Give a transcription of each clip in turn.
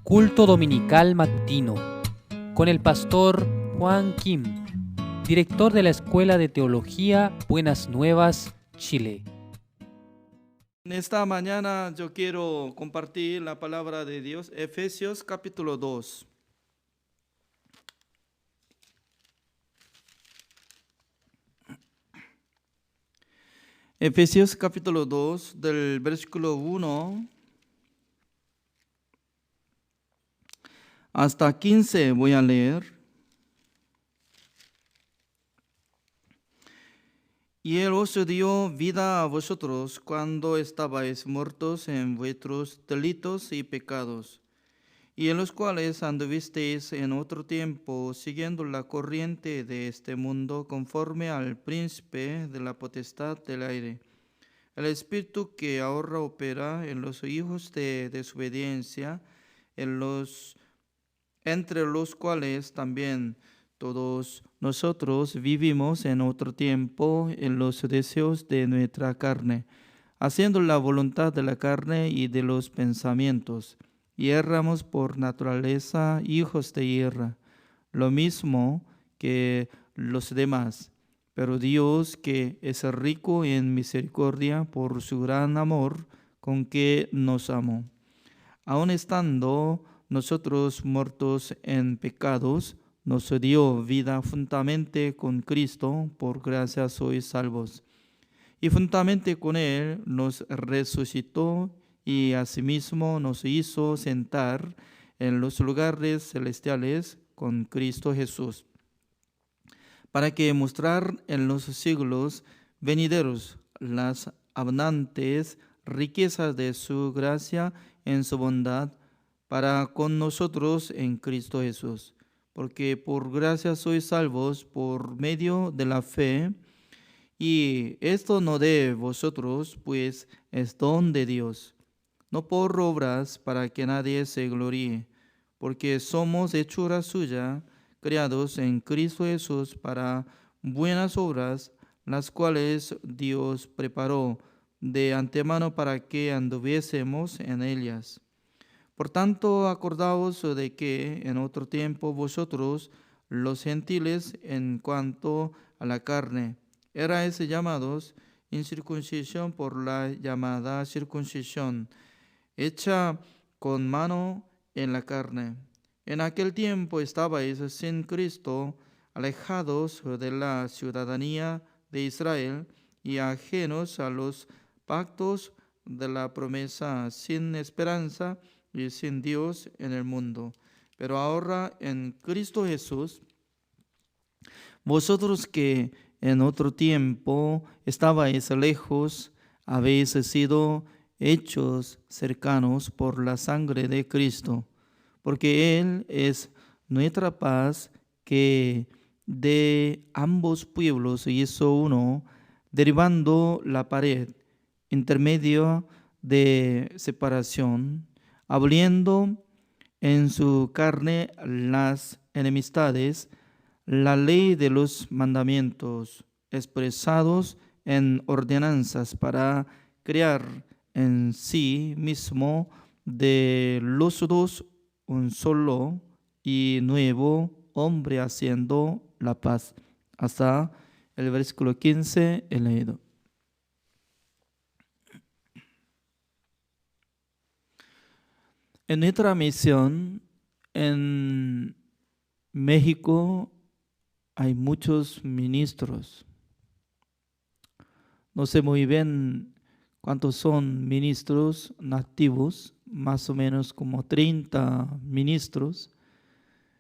Culto Dominical Matutino con el pastor Juan Kim, director de la Escuela de Teología Buenas Nuevas, Chile. En esta mañana yo quiero compartir la palabra de Dios, Efesios capítulo 2. Efesios capítulo 2, del versículo 1 hasta 15 voy a leer. Y Él os dio vida a vosotros cuando estabais muertos en vuestros delitos y pecados, y en los cuales anduvisteis en otro tiempo, siguiendo la corriente de este mundo, conforme al príncipe de la potestad del aire, el espíritu que ahora opera en los hijos de desobediencia, entre los cuales también todos nosotros vivimos en otro tiempo en los deseos de nuestra carne, haciendo la voluntad de la carne y de los pensamientos, y éramos por naturaleza hijos de ira, lo mismo que los demás. Pero Dios, que es rico en misericordia por su gran amor con que nos amó, aun estando nosotros muertos en pecados, nos dio vida juntamente con Cristo, por gracia sois salvos. Y juntamente con Él nos resucitó y asimismo nos hizo sentar en los lugares celestiales con Cristo Jesús, para que mostrar en los siglos venideros las abundantes riquezas de su gracia en su bondad para con nosotros en Cristo Jesús. Porque por gracia sois salvos por medio de la fe, y esto no de vosotros, pues es don de Dios, no por obras para que nadie se gloríe, porque somos hechura suya, creados en Cristo Jesús para buenas obras, las cuales Dios preparó de antemano para que anduviésemos en ellas. Por tanto, acordaos de que en otro tiempo vosotros, los gentiles, en cuanto a la carne, erais llamados incircuncisión por la llamada circuncisión, hecha con mano en la carne. En aquel tiempo estabais sin Cristo, alejados de la ciudadanía de Israel y ajenos a los pactos de la promesa, sin esperanza y sin Dios en el mundo. Pero ahora en Cristo Jesús, vosotros que en otro tiempo estabais lejos, habéis sido hechos cercanos por la sangre de Cristo, porque Él es nuestra paz, que de ambos pueblos hizo uno, derribando la pared intermedio de separación, aboliendo en su carne las enemistades, la ley de los mandamientos expresados en ordenanzas, para crear en sí mismo de los dos un solo y nuevo hombre, haciendo la paz. Hasta el versículo 15 he leído. En nuestra misión en México hay muchos ministros. No sé muy bien cuántos son ministros nativos, más o menos como 30 ministros,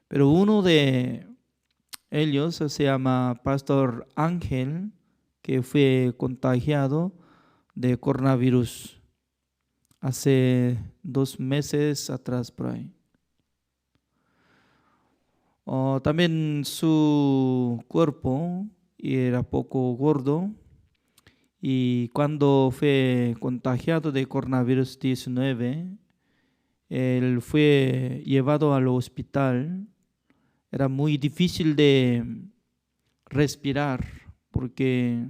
pero uno de ellos se llama Pastor Ángel, que fue contagiado de coronavirus hace 2 meses atrás por ahí. También su cuerpo era poco gordo, y cuando fue contagiado de coronavirus 19, él fue llevado al hospital. Era muy difícil de respirar porque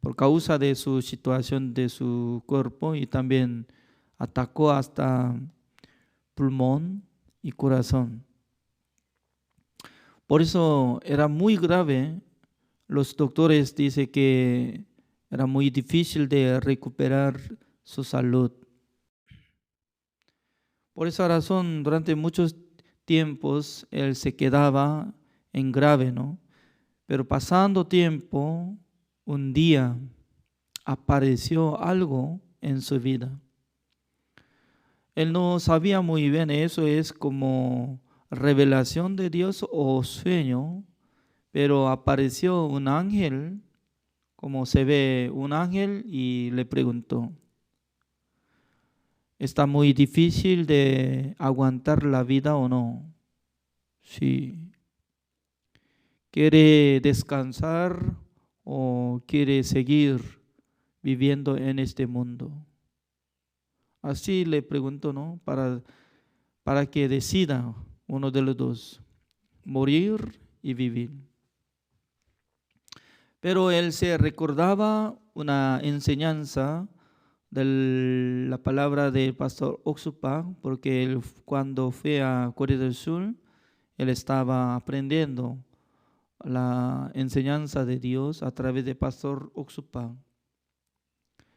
por causa de su situación de su cuerpo, y también atacó hasta pulmón y corazón. Por eso era muy grave. Los doctores dicen que era muy difícil de recuperar su salud. Por esa razón, durante muchos tiempos, él se quedaba en grave, ¿no? Pero pasando tiempo, un día apareció algo en su vida. Él no sabía muy bien, eso es como revelación de Dios o sueño, pero apareció un ángel, como se ve un ángel, y le preguntó: ¿está muy difícil de aguantar la vida o no? Sí. ¿Quiere descansar o quiere seguir viviendo en este mundo? Así le preguntó, ¿no? Para que decida uno de los dos, morir y vivir. Pero él se recordaba una enseñanza de la palabra del pastor Oxupa, porque él, cuando fue a Corea del Sur, él estaba aprendiendo la enseñanza de Dios a través del pastor Oxupa.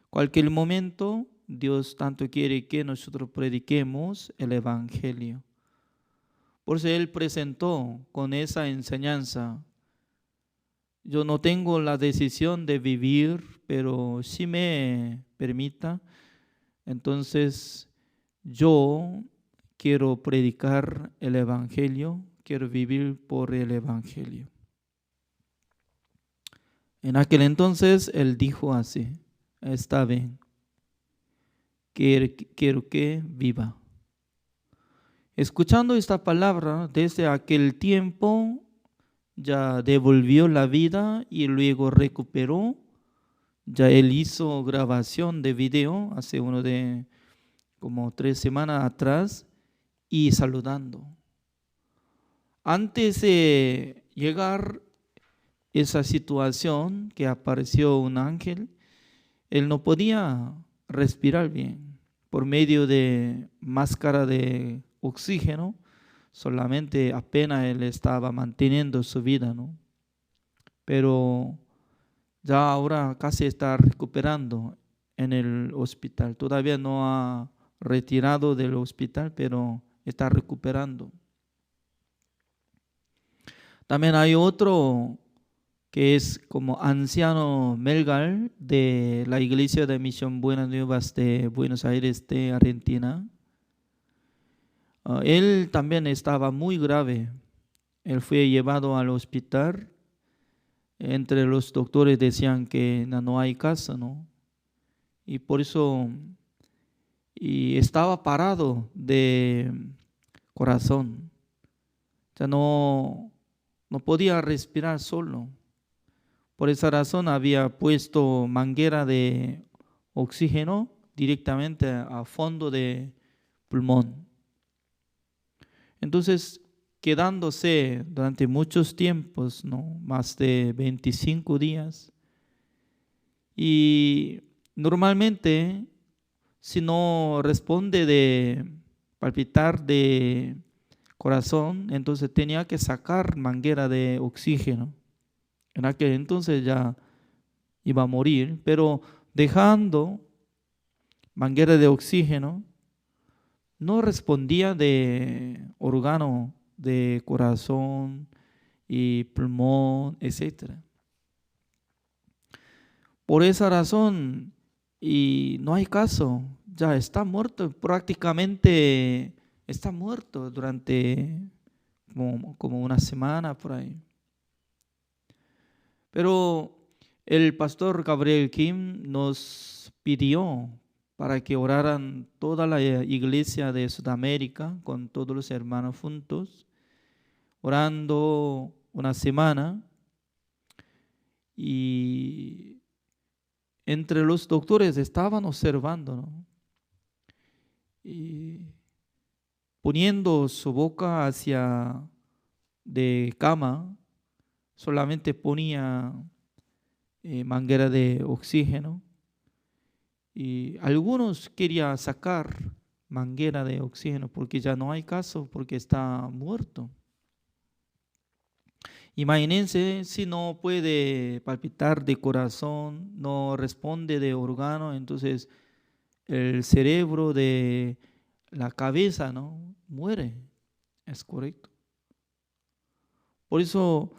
Cualquier momento, Dios tanto quiere que nosotros prediquemos el Evangelio. Por eso él presentó con esa enseñanza: yo no tengo la decisión de vivir, pero si me permita, entonces yo quiero predicar el Evangelio, quiero vivir por el Evangelio. En aquel entonces él dijo así: está bien, quiero que viva. Escuchando esta palabra, desde aquel tiempo ya devolvió la vida y luego recuperó. Ya él hizo grabación de video hace como 3 semanas atrás y saludando. Antes de llegar esa situación que apareció un ángel, él no podía respirar bien por medio de máscara de oxígeno. Solamente apenas él estaba manteniendo su vida, ¿no? Pero ya ahora casi está recuperando en el hospital. Todavía no ha retirado del hospital, pero está recuperando. También hay otro que es como anciano Melgar de la Iglesia de Misión Buenas Nuevas de Buenos Aires, de Argentina. Él también estaba muy grave. Él fue llevado al hospital. Entre los doctores decían que no hay caso, ¿no? Y por eso estaba parado de corazón. O sea, no podía respirar solo. Por esa razón había puesto manguera de oxígeno directamente a fondo de pulmón. Entonces, quedándose durante muchos tiempos, ¿no? Más de 25 días. Y normalmente, si no responde de palpitar de corazón, entonces tenía que sacar manguera de oxígeno. En aquel entonces ya iba a morir, pero dejando manguera de oxígeno, no respondía de órgano de corazón y pulmón, etc. Por esa razón, y no hay caso, ya está muerto, prácticamente está muerto durante como una semana por ahí. Pero el pastor Gabriel Kim nos pidió para que oraran toda la iglesia de Sudamérica con todos los hermanos juntos, orando una semana. Y entre los doctores estaban observando, ¿no? Y poniendo su boca hacia de cama, solamente ponía manguera de oxígeno. Y algunos querían sacar, manguera de oxígeno, porque ya no hay caso, porque está muerto. Imagínense si no puede palpitar de corazón, no responde de órgano, entonces el cerebro de la cabeza, ¿no?, muere. Es correcto. Por eso,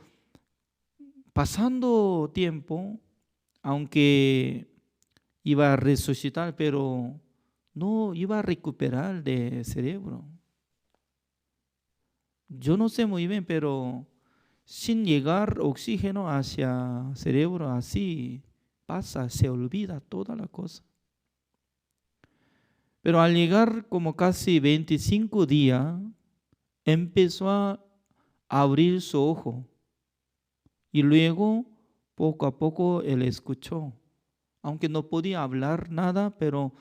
pasando tiempo, aunque iba a resucitar, pero no iba a recuperar de cerebro. Yo no sé muy bien, pero sin llegar oxígeno hacia cerebro, así pasa, se olvida toda la cosa. Pero al llegar como casi 25 días, empezó a abrir su ojo y luego poco a poco él escuchó. Aunque no podía hablar nada, pero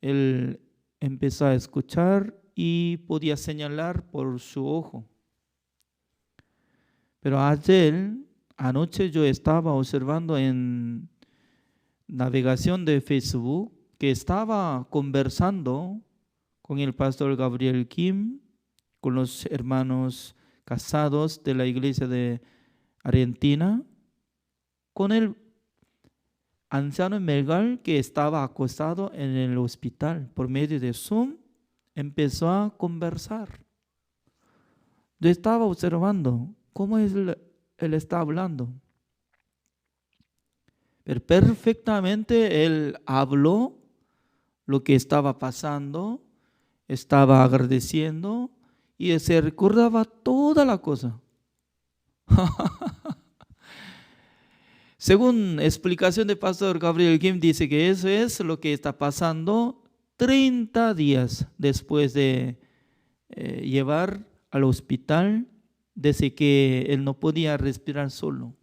él empezó a escuchar y podía señalar por su ojo. Pero ayer, anoche yo estaba observando en navegación de Facebook que estaba conversando con el pastor Gabriel Kim, con los hermanos casados de la iglesia de Argentina, con el anciano Melgar que estaba acostado en el hospital. Por medio de Zoom empezó a conversar. Yo estaba observando cómo él está hablando. Pero perfectamente él habló lo que estaba pasando, estaba agradeciendo y se recordaba toda la cosa. Según explicación del pastor Gabriel Kim, dice que eso es lo que está pasando 30 días después de llevar al hospital, desde que él no podía respirar solo.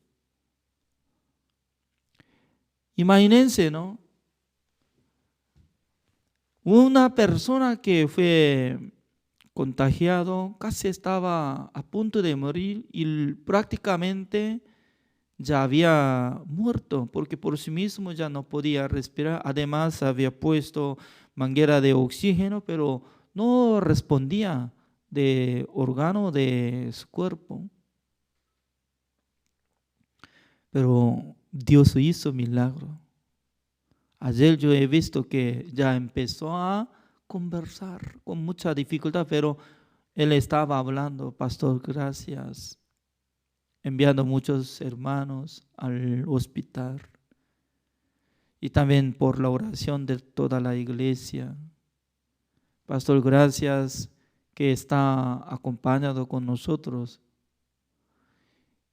Imagínense, ¿no? Una persona que fue contagiado casi estaba a punto de morir y prácticamente ya había muerto porque por sí mismo ya no podía respirar. Además había puesto manguera de oxígeno, pero no respondía de órgano de su cuerpo. Pero Dios hizo milagro. Ayer yo he visto que ya empezó a conversar con mucha dificultad, pero él estaba hablando: pastor, gracias, enviando muchos hermanos al hospital. Y también por la oración de toda la iglesia. Pastor, gracias que está acompañado con nosotros,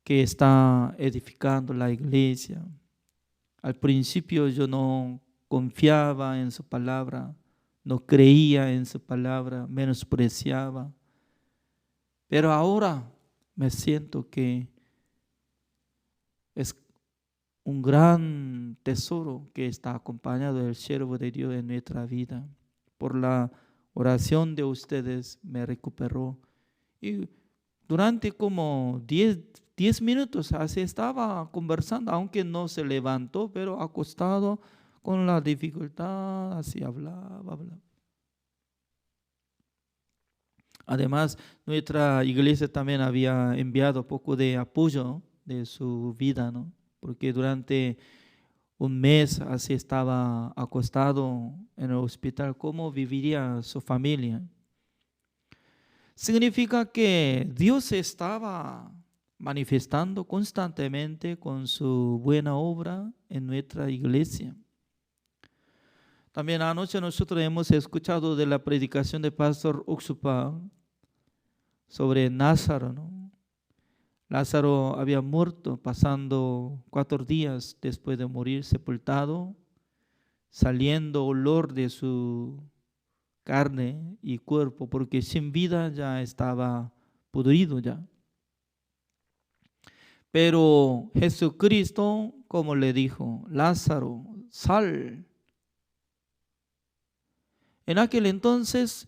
que está edificando la iglesia. Al principio yo no confiaba en su palabra, no creía en su palabra, menospreciaba. Pero ahora me siento que es un gran tesoro que está acompañado del siervo de Dios en nuestra vida. Por la oración de ustedes me recuperó. Y durante como 10 minutos así estaba conversando, aunque no se levantó, pero acostado con la dificultad, así hablaba. Además, nuestra iglesia también había enviado poco de apoyo de su vida, ¿no? Porque durante un mes así estaba acostado en el hospital. ¿Cómo viviría su familia? Significa que Dios estaba manifestando constantemente con su buena obra en nuestra iglesia. También anoche nosotros hemos escuchado de la predicación del pastor Uxupa sobre Lázaro, ¿no? Lázaro había muerto, pasando 4 días después de morir sepultado, saliendo olor de su carne y cuerpo, porque sin vida ya estaba pudrido ya. Pero Jesucristo, como le dijo: Lázaro, sal. En aquel entonces,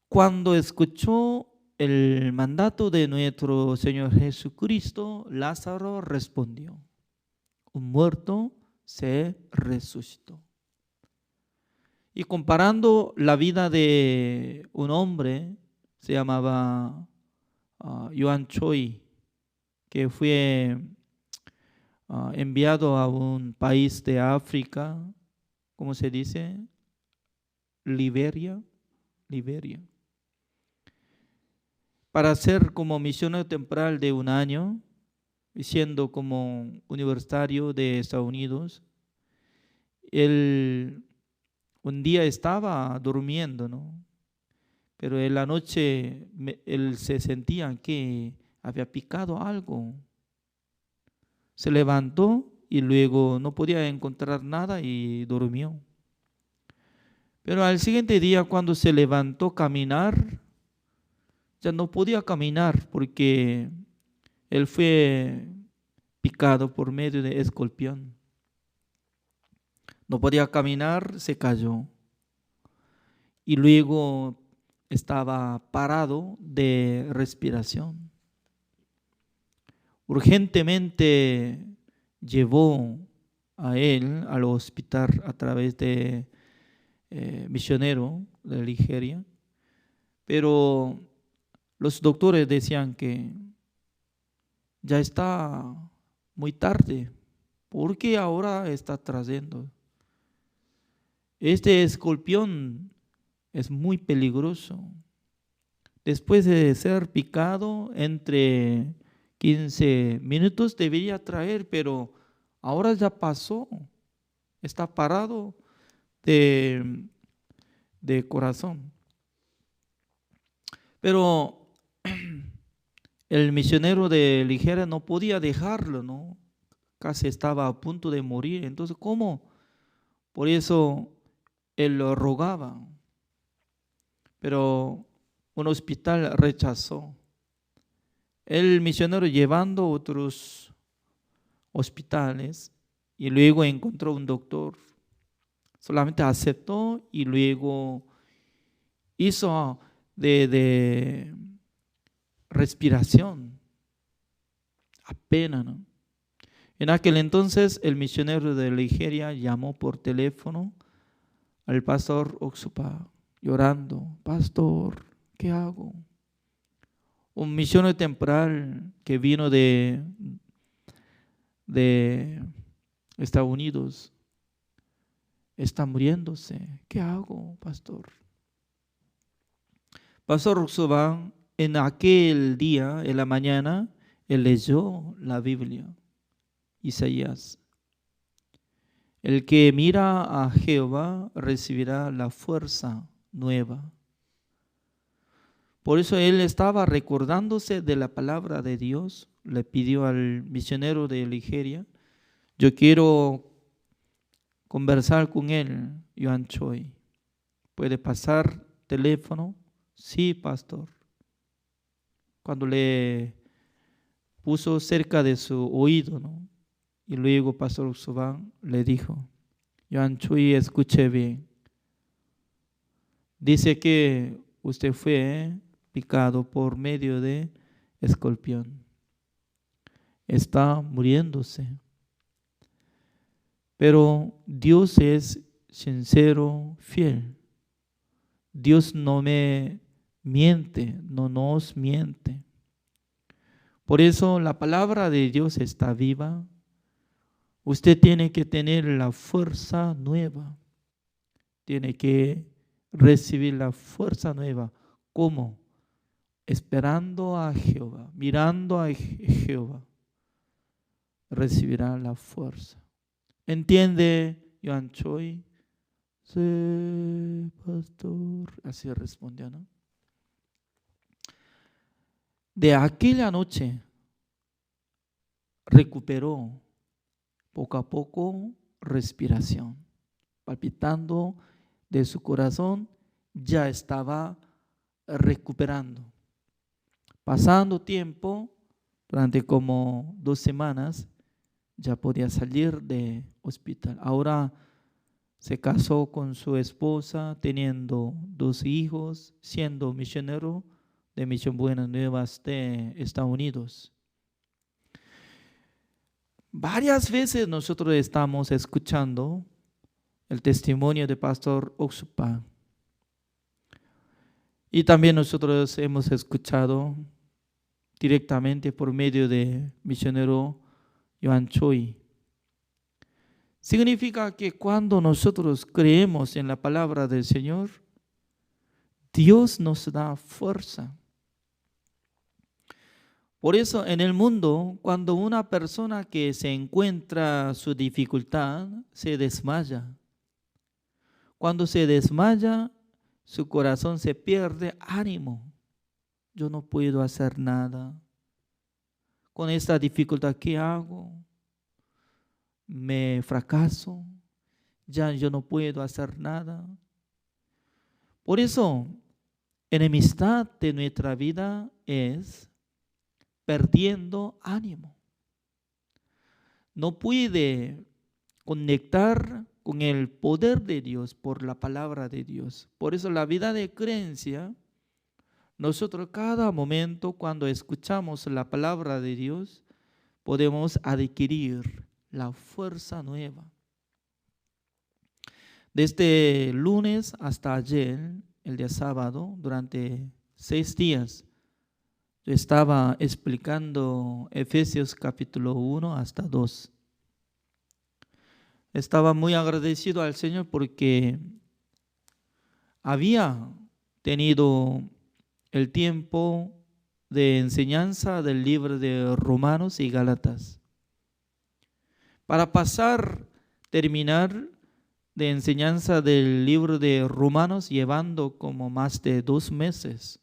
cuando escuchó el mandato de nuestro Señor Jesucristo, Lázaro respondió: un muerto se resucitó. Y comparando la vida de un hombre, se llamaba Yuan Choi, que fue enviado a un país de África, ¿cómo se dice? Liberia, para ser como misionero temporal de un año, siendo como universitario de Estados Unidos. Él un día estaba durmiendo, ¿no? Pero en la noche él se sentía que había picado algo. Se levantó y luego no podía encontrar nada y durmió. Pero al siguiente día, cuando se levantó a caminar, ya no podía caminar porque él fue picado por medio de escorpión. No podía caminar, se cayó. Y luego estaba parado de respiración. Urgentemente llevó a él al hospital a través de misionero de Nigeria, pero los doctores decían que ya está muy tarde, porque ahora está trayendo. Este escorpión es muy peligroso. Después de ser picado, entre 15 minutos debería traer, pero ahora ya pasó, está parado de corazón. Pero el misionero de Nigeria no podía dejarlo, ¿no? Casi estaba a punto de morir. Entonces, ¿cómo? Por eso él lo rogaba. Pero un hospital rechazó. El misionero llevando a otros hospitales y luego encontró un doctor. Solamente aceptó y luego hizo de respiración. Apenas, ¿no? En aquel entonces el misionero de Nigeria llamó por teléfono al pastor Oxupa, llorando: pastor, ¿qué hago? Un misionero temporal que vino de Estados Unidos está muriéndose. ¿Qué hago, pastor? Pastor Oxupa, en aquel día, en la mañana, él leyó la Biblia, Isaías. El que mira a Jehová recibirá la fuerza nueva. Por eso él estaba recordándose de la palabra de Dios. Le pidió al misionero de Nigeria: yo quiero conversar con él, Yuan Choi. ¿Puede pasar teléfono? Sí, pastor. Cuando le puso cerca de su oído, ¿no? Y luego pastor Oxupa le dijo: Yuan Choi, escuche bien. Dice que usted fue picado por medio de escorpión. Está muriéndose. Pero Dios es sincero, fiel. Dios no me miente, no nos miente. Por eso la palabra de Dios está viva. Usted tiene que tener la fuerza nueva. Tiene que recibir la fuerza nueva. ¿Cómo? Esperando a Jehová, mirando a Jehová, recibirá la fuerza. ¿Entiende, Yuan Choi? Sí, pastor. Así respondió, ¿no? De aquella noche recuperó poco a poco respiración, palpitando de su corazón, ya estaba recuperando. Pasando tiempo, durante como 2 semanas, ya podía salir de hospital. Ahora se casó con su esposa, teniendo 2 hijos, siendo misionero de Misión Buenas Nuevas de Estados Unidos. Varias veces nosotros estamos escuchando el testimonio del pastor Oxupa. Y también nosotros hemos escuchado directamente por medio de misionero Joan Choi. Significa que cuando nosotros creemos en la palabra del Señor, Dios nos da fuerza. Por eso en el mundo, cuando una persona que se encuentra su dificultad, se desmaya. Cuando se desmaya, su corazón se pierde ánimo. Yo no puedo hacer nada. Con esta dificultad, ¿qué hago? Me fracaso. Ya yo no puedo hacer nada. Por eso, enemistad de nuestra vida es perdiendo ánimo. No puede conectar con el poder de Dios por la palabra de Dios. Por eso la vida de creencia, nosotros cada momento cuando escuchamos la palabra de Dios, podemos adquirir la fuerza nueva. Desde lunes hasta ayer, el día sábado, durante 6 días, yo estaba explicando Efesios capítulo 1 hasta 2. Estaba muy agradecido al Señor porque había tenido el tiempo de enseñanza del libro de Romanos y Gálatas. Para terminar de enseñanza del libro de Romanos llevando como más de 2 meses.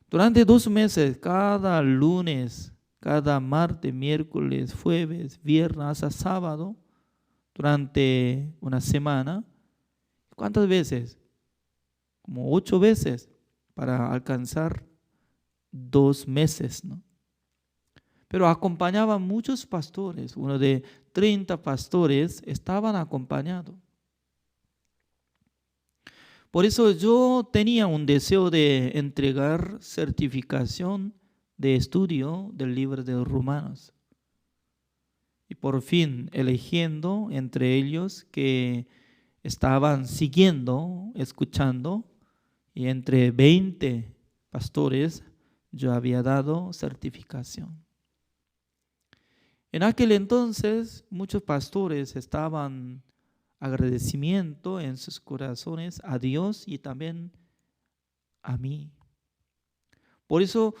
Durante 2 meses, cada lunes, cada martes, miércoles, jueves, viernes hasta sábado, durante una semana. ¿Cuántas veces? Como 8 veces para alcanzar 2 meses, ¿no? Pero acompañaban muchos pastores, uno de 30 pastores estaban acompañados. Por eso yo tenía un deseo de entregar certificación de estudio del libro de Romanos. Y por fin eligiendo entre ellos que estaban siguiendo, escuchando, y entre 20 pastores yo había dado certificación. En aquel entonces muchos pastores estaban agradecimiento en sus corazones a Dios y también a mí. Por eso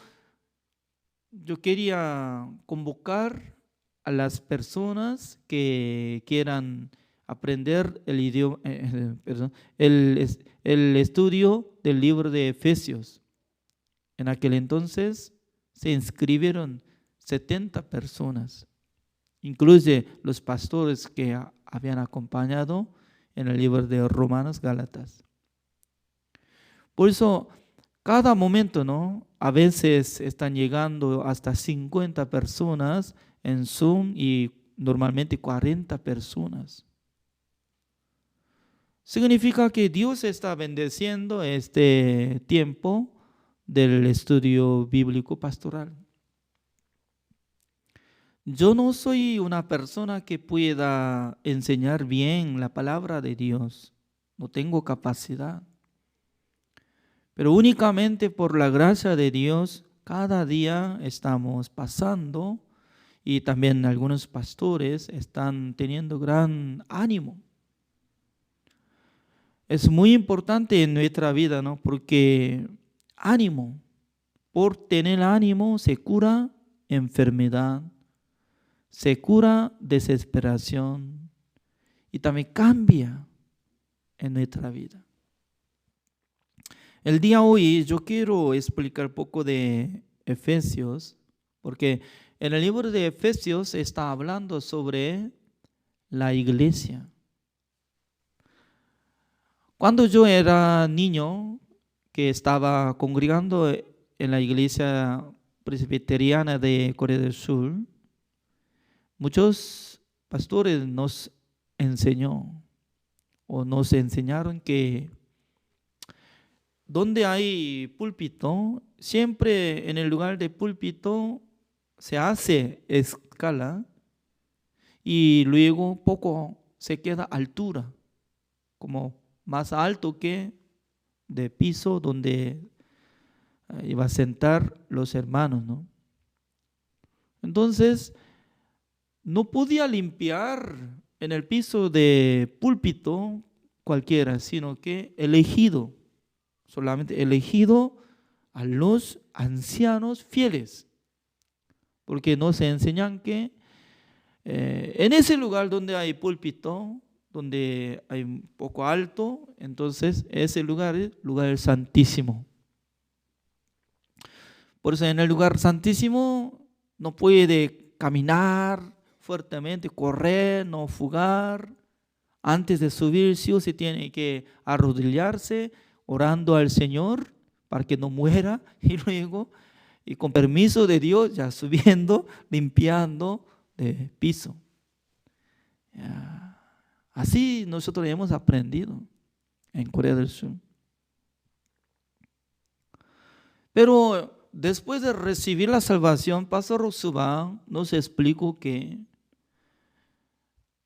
yo quería convocar a las personas que quieran aprender el idioma, el estudio del libro de Efesios. En aquel entonces se inscribieron 70 personas, incluye los pastores que habían acompañado en el libro de Romanos, Gálatas. Por eso, cada momento, ¿no? A veces están llegando hasta 50 personas en Zoom y normalmente 40 personas. Significa que Dios está bendeciendo este tiempo del estudio bíblico pastoral. Yo no soy una persona que pueda enseñar bien la palabra de Dios. No tengo capacidad. Pero únicamente por la gracia de Dios, cada día estamos pasando y también algunos pastores están teniendo gran ánimo. Es muy importante en nuestra vida, ¿no? Porque ánimo, por tener ánimo se cura enfermedad, se cura desesperación y también cambia en nuestra vida. El día de hoy yo quiero explicar un poco de Efesios, porque en el libro de Efesios está hablando sobre la iglesia. Cuando yo era niño, que estaba congregando en la iglesia presbiteriana de Corea del Sur, muchos pastores nos enseñaron que donde hay púlpito, siempre en el lugar de púlpito se hace escala y luego poco se queda altura, como más alto que de piso donde iba a sentar los hermanos, ¿no? Entonces, no podía limpiar en el piso de púlpito cualquiera, sino que elegido, solamente elegido a los ancianos fieles, porque nos enseñan que en ese lugar donde hay púlpito, donde hay un poco alto, entonces ese lugar es lugar santísimo. Por eso en el lugar santísimo no puede caminar fuertemente, correr, no fugar. Antes de subir, sí o sí tiene que arrodillarse, orando al Señor para que no muera, y luego, y con permiso de Dios, ya subiendo, limpiando de piso. Así nosotros hemos aprendido en Corea del Sur. Pero después de recibir la salvación, Pastor Roxuban nos explicó que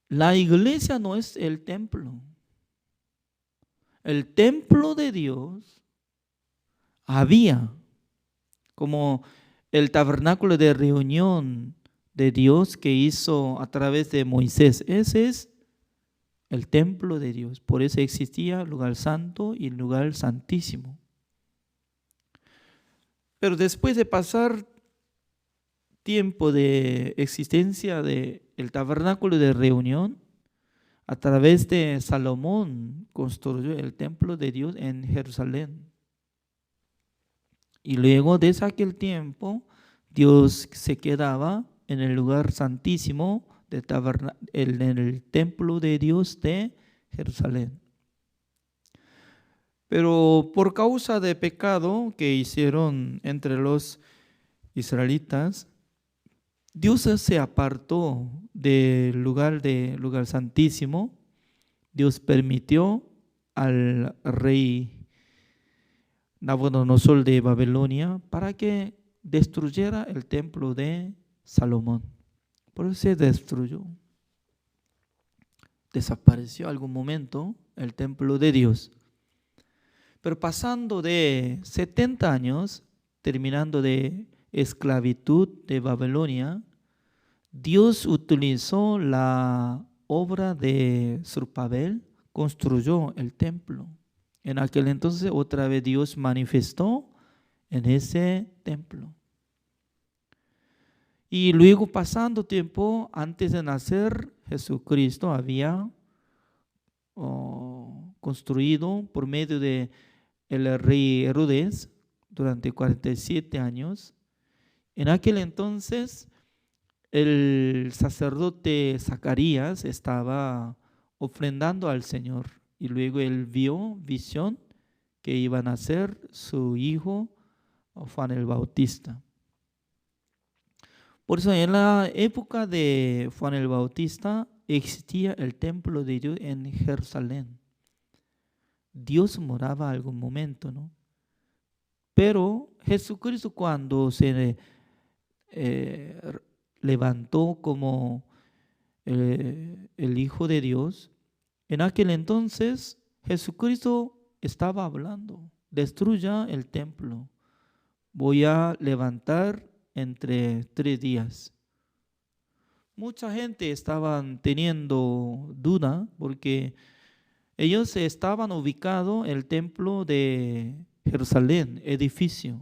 la iglesia no es el templo. El templo de Dios había como el tabernáculo de reunión de Dios que hizo a través de Moisés. Ese es el templo de Dios. Por eso existía el lugar santo y el lugar santísimo. Pero después de pasar tiempo de existencia del tabernáculo de reunión, a través de Salomón construyó el templo de Dios en Jerusalén. Y luego desde aquel tiempo, Dios se quedaba en el lugar santísimo en el templo de Dios de Jerusalén. Pero por causa de pecado que hicieron entre los israelitas, Dios se apartó del lugar santísimo. Dios permitió al rey Nabucodonosor de Babilonia para que destruyera el templo de Salomón. Por eso se destruyó. Desapareció algún momento el templo de Dios. Pero pasando de 70 años, terminando de esclavitud de Babilonia, Dios utilizó la obra de Zorobabel, construyó el templo. En aquel entonces otra vez Dios manifestó en ese templo. Y luego pasando tiempo, antes de nacer, Jesucristo había construido por medio de el rey Herodes durante 47 años. En aquel entonces el sacerdote Zacarías estaba ofrendando al Señor y luego él vio visión que iba a nacer su hijo Juan el Bautista. Por eso en la época de Juan el Bautista existía el templo de Dios en Jerusalén. Dios moraba algún momento, ¿no? Pero Jesucristo cuando se levantó como el Hijo de Dios, en aquel entonces Jesucristo estaba hablando: destruya el templo, voy a levantar entre 3 días. Mucha gente estaban teniendo duda porque ellos estaban ubicados en el templo de Jerusalén, edificio.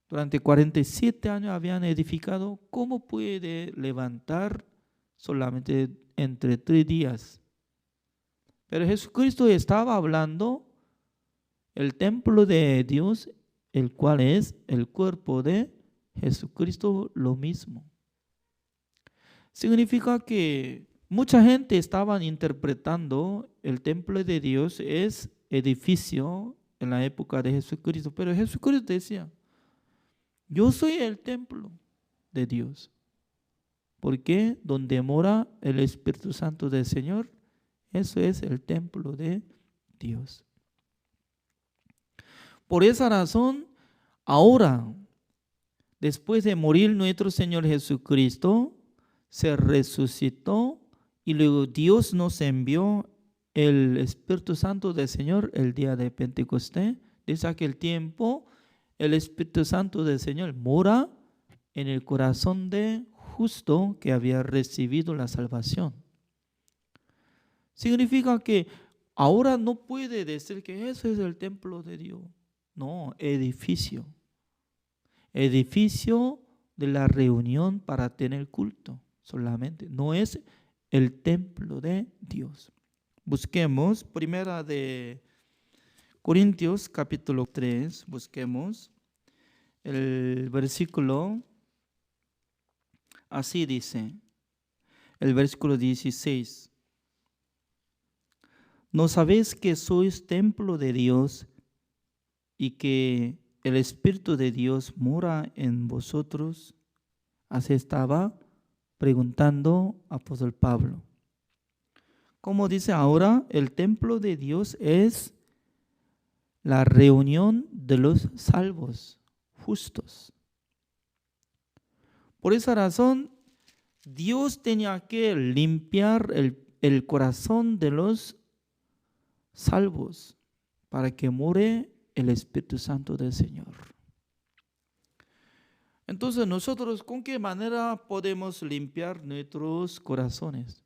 Durante 47 años habían edificado. ¿Cómo puede levantar solamente entre 3 días? Pero Jesucristo estaba hablando el templo de Dios, el cual es el cuerpo de Jesucristo, lo mismo. Significa que mucha gente estaba interpretando el templo de Dios es edificio en la época de Jesucristo, pero Jesucristo decía: yo soy el templo de Dios, porque donde mora el Espíritu Santo del Señor, eso es el templo de Dios. Por esa razón, ahora, después de morir nuestro Señor Jesucristo, se resucitó Y luego Dios nos envió el Espíritu Santo del Señor el día de Pentecostés. Desde aquel tiempo, el Espíritu Santo del Señor mora en el corazón de justo que había recibido la salvación. Significa que ahora no puede decir que eso es el templo de Dios. No, edificio. Edificio de la reunión para tener culto solamente. No es el templo de Dios. Busquemos primera de Corintios capítulo 3. Busquemos el versículo. Así dice. El versículo 16. ¿No sabéis que sois templo de Dios y que el Espíritu de Dios mora en vosotros? Así estaba preguntando apóstol Pablo. Como dice ahora, el templo de Dios es la reunión de los salvos, justos. Por esa razón, Dios tenía que limpiar el corazón de los salvos para que more el Espíritu Santo del Señor. Entonces, nosotros, ¿con qué manera podemos limpiar nuestros corazones?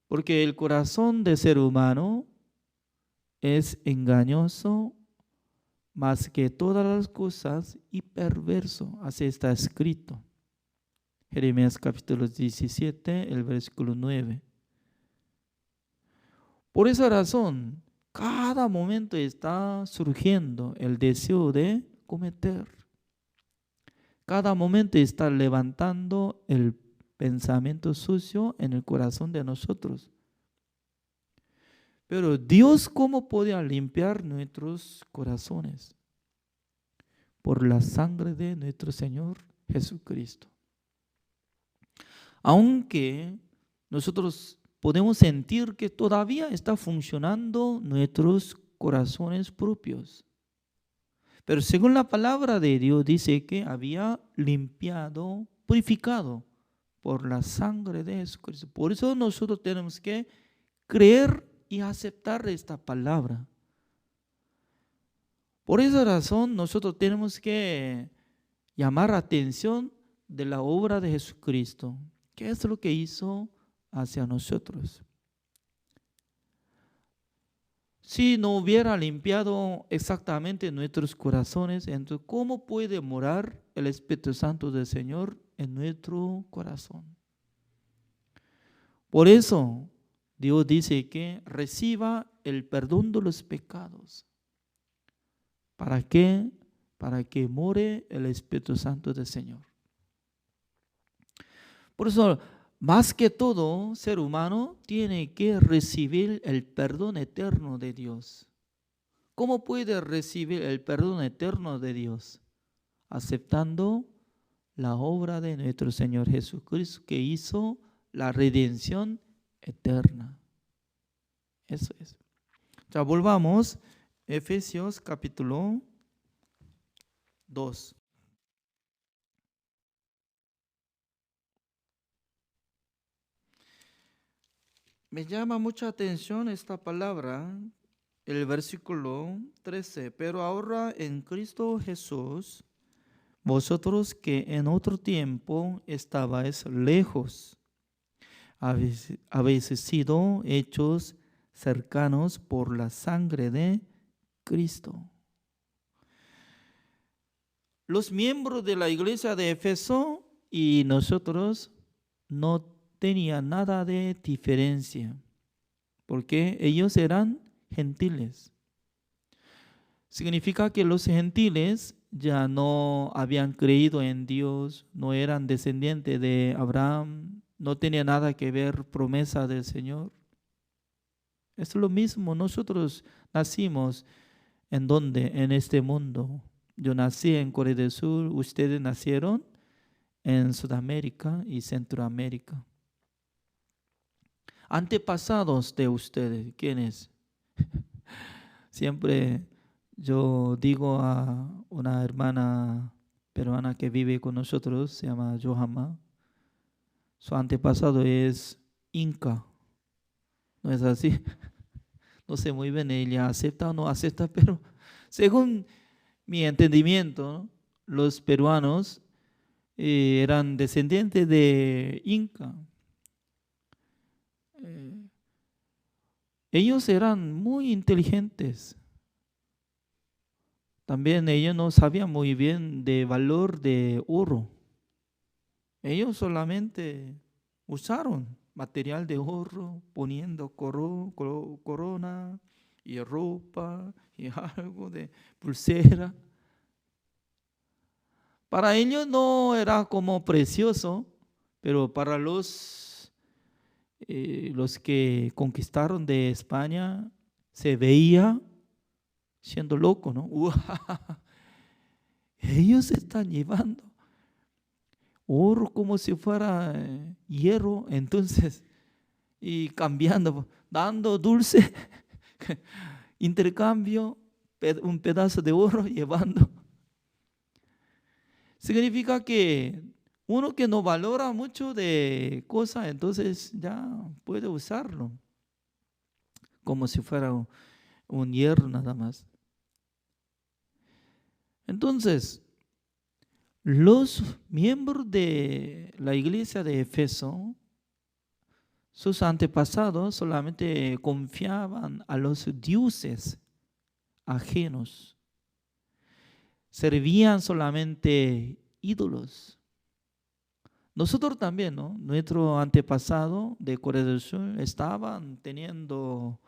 Porque el corazón del ser humano es engañoso más que todas las cosas y perverso. Así está escrito. Jeremías capítulo 17, el versículo 9. Por esa razón, cada momento está surgiendo el deseo de cometer. Cada momento está levantando el pensamiento sucio en el corazón de nosotros. Pero Dios, ¿cómo podía limpiar nuestros corazones? Por la sangre de nuestro Señor Jesucristo. Aunque nosotros podemos sentir que todavía está funcionando nuestros corazones propios. Pero según la palabra de Dios dice que había limpiado, purificado por la sangre de Jesucristo. Por eso nosotros tenemos que creer y aceptar esta palabra. Por esa razón nosotros tenemos que llamar la atención de la obra de Jesucristo. ¿Qué es lo que hizo hacia nosotros? Si no hubiera limpiado exactamente nuestros corazones, entonces ¿cómo puede morar el Espíritu Santo del Señor en nuestro corazón? Por eso Dios dice que reciba el perdón de los pecados. ¿Para qué? Para que more el Espíritu Santo del Señor. Por eso, más que todo, ser humano tiene que recibir el perdón eterno de Dios. ¿Cómo puede recibir el perdón eterno de Dios? Aceptando la obra de nuestro Señor Jesucristo que hizo la redención eterna. Eso es. Ya volvamos a Efesios capítulo 2. Me llama mucha atención esta palabra, el versículo 13. Pero ahora en Cristo Jesús, vosotros que en otro tiempo estabais lejos, habéis sido hechos cercanos por la sangre de Cristo. Los miembros de la iglesia de Éfeso y nosotros no tenían nada de diferencia, porque ellos eran gentiles. Significa que los gentiles ya no habían creído en Dios, no eran descendientes de Abraham, no tenía nada que ver promesa del Señor. Es lo mismo, nosotros nacimos ¿en dónde? En este mundo. Yo nací en Corea del Sur, ustedes nacieron en Sudamérica y Centroamérica. Antepasados de ustedes, ¿quiénes? Siempre yo digo a una hermana peruana que vive con nosotros, se llama Johanna. Su antepasado es inca. ¿No es así? No sé muy bien, ella acepta o no acepta, pero según mi entendimiento, ¿no? Los peruanos eran descendientes de inca. Eh, Ellos eran muy inteligentes. También ellos no sabían muy bien de valor de oro. Ellos solamente usaron material de oro, poniendo corona y ropa y algo de pulsera. Para ellos no era como precioso, pero para los que conquistaron de España se veía siendo loco, ¿no? Ellos están llevando oro como si fuera hierro, entonces, y cambiando, dando dulce, intercambio, un pedazo de oro llevando. Significa que uno que no valora mucho de cosas, entonces ya puede usarlo como si fuera un hierro nada más. Entonces, los miembros de la iglesia de Éfeso, sus antepasados solamente confiaban a los dioses ajenos, servían solamente ídolos. Nosotros también, ¿no? Nuestro antepasado de Corea del Sur estaban teniendo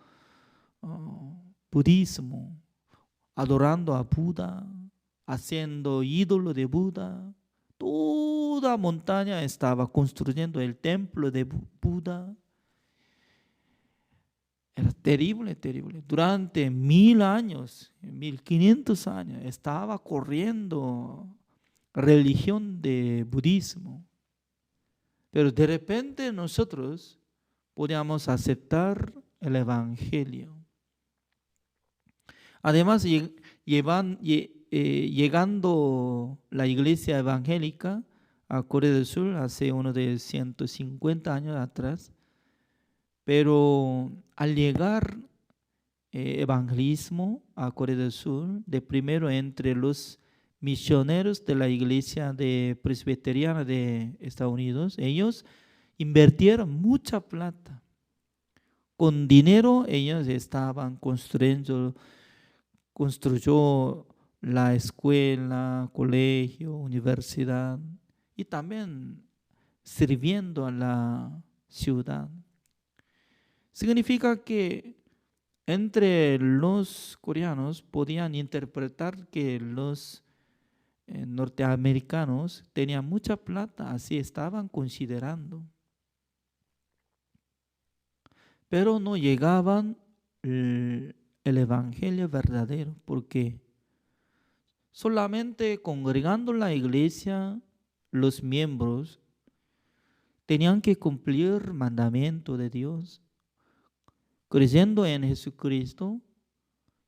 budismo, adorando a Buda, haciendo ídolo de Buda. Toda montaña estaba construyendo el templo de Buda. Era terrible, terrible. Durante 1000 años, 1500 años, estaba corriendo religión de budismo. Pero de repente nosotros podíamos aceptar el evangelio. Además, llegando la iglesia evangélica a Corea del Sur hace unos de 150 años atrás, pero al llegar evangelismo a Corea del Sur, de primero entre los misioneros de la iglesia presbiteriana de Estados Unidos, ellos invirtieron mucha plata. Con dinero ellos estaban construyó la escuela, colegio, universidad y también sirviendo a la ciudad. Significa que entre los coreanos podían interpretar que los norteamericanos tenían mucha plata, así estaban considerando. Pero no llegaban el evangelio verdadero, porque solamente congregando la iglesia, los miembros tenían que cumplir el mandamiento de Dios, creyendo en Jesucristo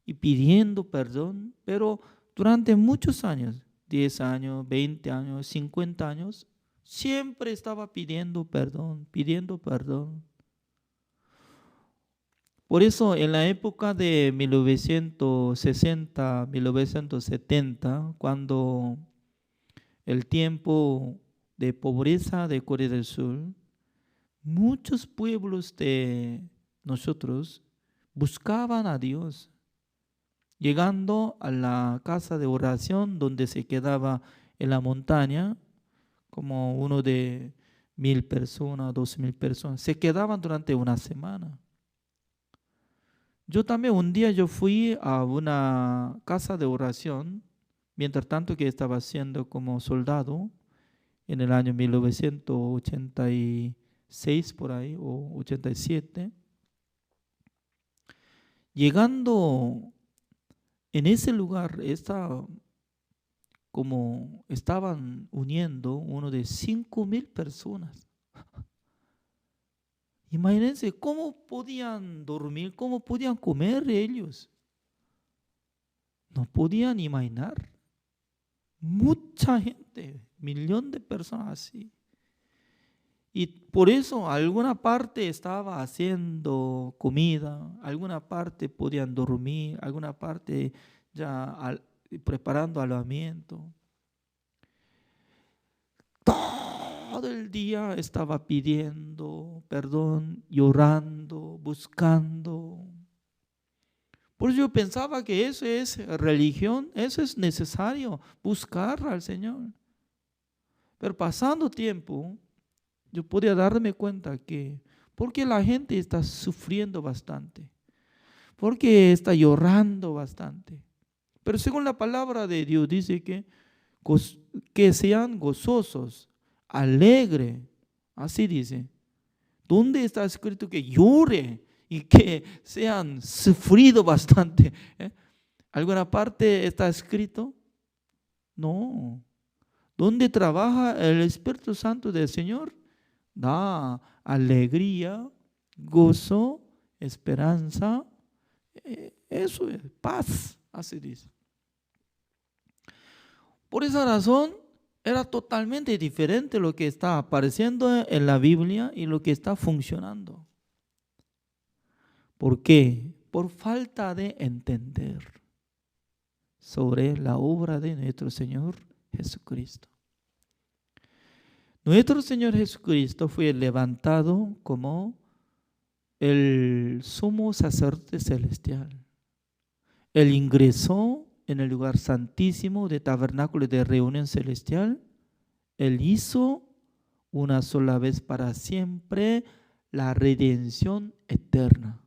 y pidiendo perdón, pero durante muchos años, 10 años, 20 años, 50 años, siempre estaba pidiendo perdón, pidiendo perdón. Por eso en la época de 1960, 1970, cuando el tiempo de pobreza de Corea del Sur, muchos pueblos de nosotros buscaban a Dios, llegando a la casa de oración donde se quedaba en la montaña, como uno de 1000 personas, 2000 personas, se quedaban durante una semana. Yo también un día yo fui a una casa de oración, mientras tanto que estaba haciendo como soldado en el año 1986 por ahí, o 87. Llegando en ese lugar, como estaban uniendo uno de 5000 personas. Imagínense cómo podían dormir, cómo podían comer ellos. No podían imaginar. Mucha gente, 1,000,000 de personas así. Y por eso alguna parte estaba haciendo comida, alguna parte podían dormir, alguna parte preparando alojamiento. Todo el día estaba pidiendo perdón, llorando, buscando. Por eso yo pensaba que eso es religión, eso es necesario, buscar al Señor. Pero pasando tiempo, yo podía darme cuenta que, porque la gente está sufriendo bastante, porque está llorando bastante. Pero según la palabra de Dios dice que sean gozosos, alegres, así dice. ¿Dónde está escrito que llore y que sean sufrido bastante? ¿Alguna parte está escrito? No. ¿Dónde trabaja el Espíritu Santo del Señor? Da alegría, gozo, esperanza. Eso es paz, así dice. Por esa razón, era totalmente diferente lo que está apareciendo en la Biblia y lo que está funcionando. ¿Por qué? Por falta de entender sobre la obra de nuestro Señor Jesucristo. Nuestro Señor Jesucristo fue levantado como el sumo sacerdote celestial. Él ingresó en el lugar santísimo de tabernáculo de reunión celestial. Él hizo una sola vez para siempre la redención eterna.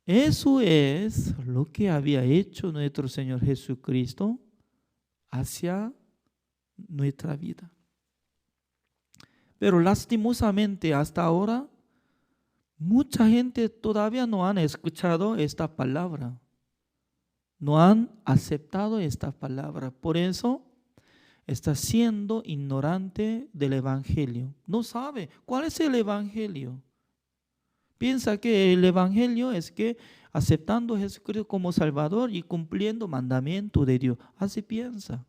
Eso es lo que había hecho nuestro Señor Jesucristo hacia nuestra vida. Pero lastimosamente hasta ahora, mucha gente todavía no han escuchado esta palabra. No han aceptado esta palabra. Por eso está siendo ignorante del Evangelio. No sabe cuál es el Evangelio. Piensa que el Evangelio es que aceptando a Jesucristo como Salvador y cumpliendo mandamiento de Dios. Así piensa.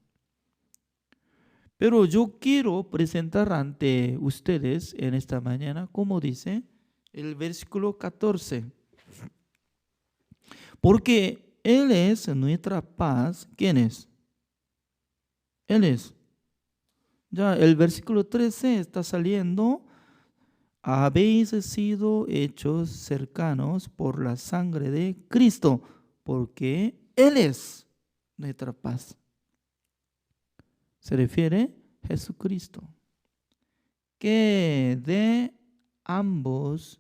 Pero yo quiero presentar ante ustedes en esta mañana, como dice el versículo 14. Porque Él es nuestra paz. ¿Quién es? Él es. Ya el versículo 13 está saliendo. Habéis sido hechos cercanos por la sangre de Cristo, porque Él es nuestra paz. Se refiere a Jesucristo, que de ambos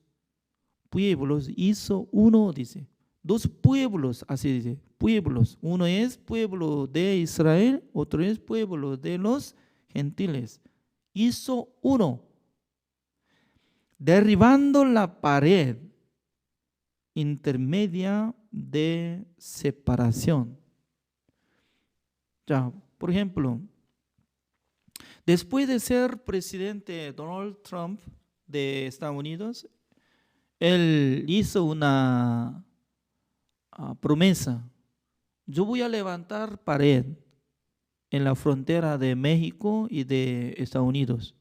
pueblos hizo uno, dice. Dos pueblos, así dice, pueblos. Uno es pueblo de Israel, otro es pueblo de los gentiles. Hizo uno, derribando la pared intermedia de separación. Ya, por ejemplo, después de ser presidente Donald Trump de Estados Unidos, él hizo una promesa. Yo voy a levantar pared en la frontera de México y de Estados Unidos.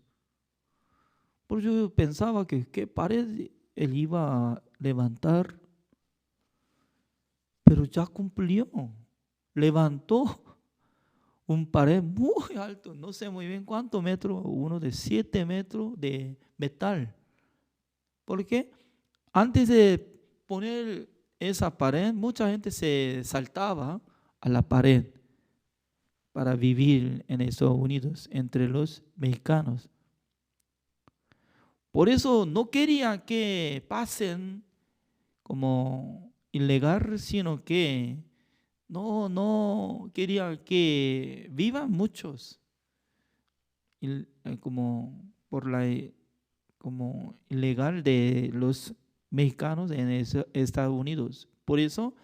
Porque yo pensaba que qué pared él iba a levantar, pero ya cumplió. Levantó un pared muy alto, no sé muy bien cuántos metros, uno de 7 metros de metal. Porque antes de poner esa pared, mucha gente se saltaba a la pared para vivir en Estados Unidos, entre los mexicanos. Por eso no quería que pasen como ilegal, sino que no quería que vivan muchos como como ilegal de los mexicanos en Estados Unidos. Por eso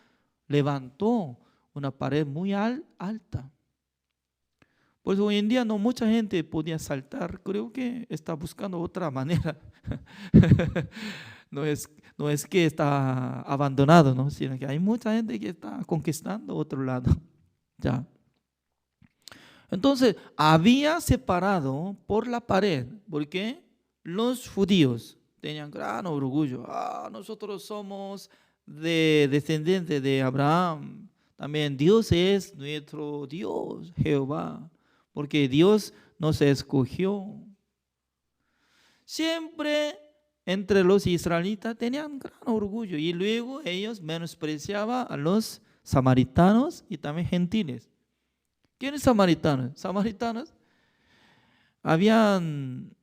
levantó una pared muy alta. Pues hoy en día no mucha gente podía saltar. Creo que está buscando otra manera. No es que está abandonado, ¿no? Sino que hay mucha gente que está conquistando otro lado. Ya. Entonces, había separado por la pared, porque los judíos tenían gran orgullo. Nosotros somos descendientes de Abraham. También Dios es nuestro Dios, Jehová, porque Dios nos escogió. Siempre entre los israelitas tenían gran orgullo y luego ellos menospreciaban a los samaritanos y también gentiles. ¿Quiénes samaritanos? Samaritanos habían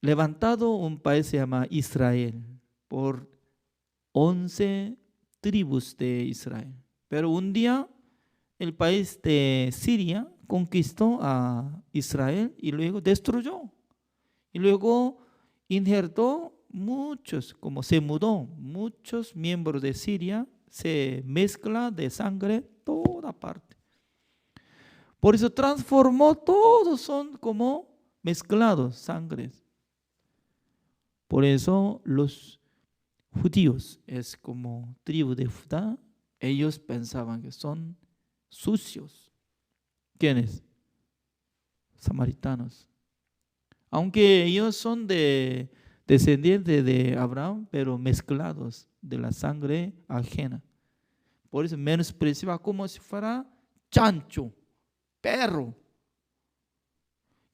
levantado un país que se llama Israel por 11 tribus de Israel. Pero un día el país de Siria conquistó a Israel y luego destruyó. Y luego injertó muchos, como se mudó, muchos miembros de Siria, se mezcla de sangre toda parte. Por eso transformó, todos son como mezclados sangres. Por eso los judíos es como tribu de Judá, ellos pensaban que son sucios. ¿Quiénes? Samaritanos. Aunque ellos son descendientes de Abraham, pero mezclados de la sangre ajena. Por eso menospreciaba como si fuera chancho, perro.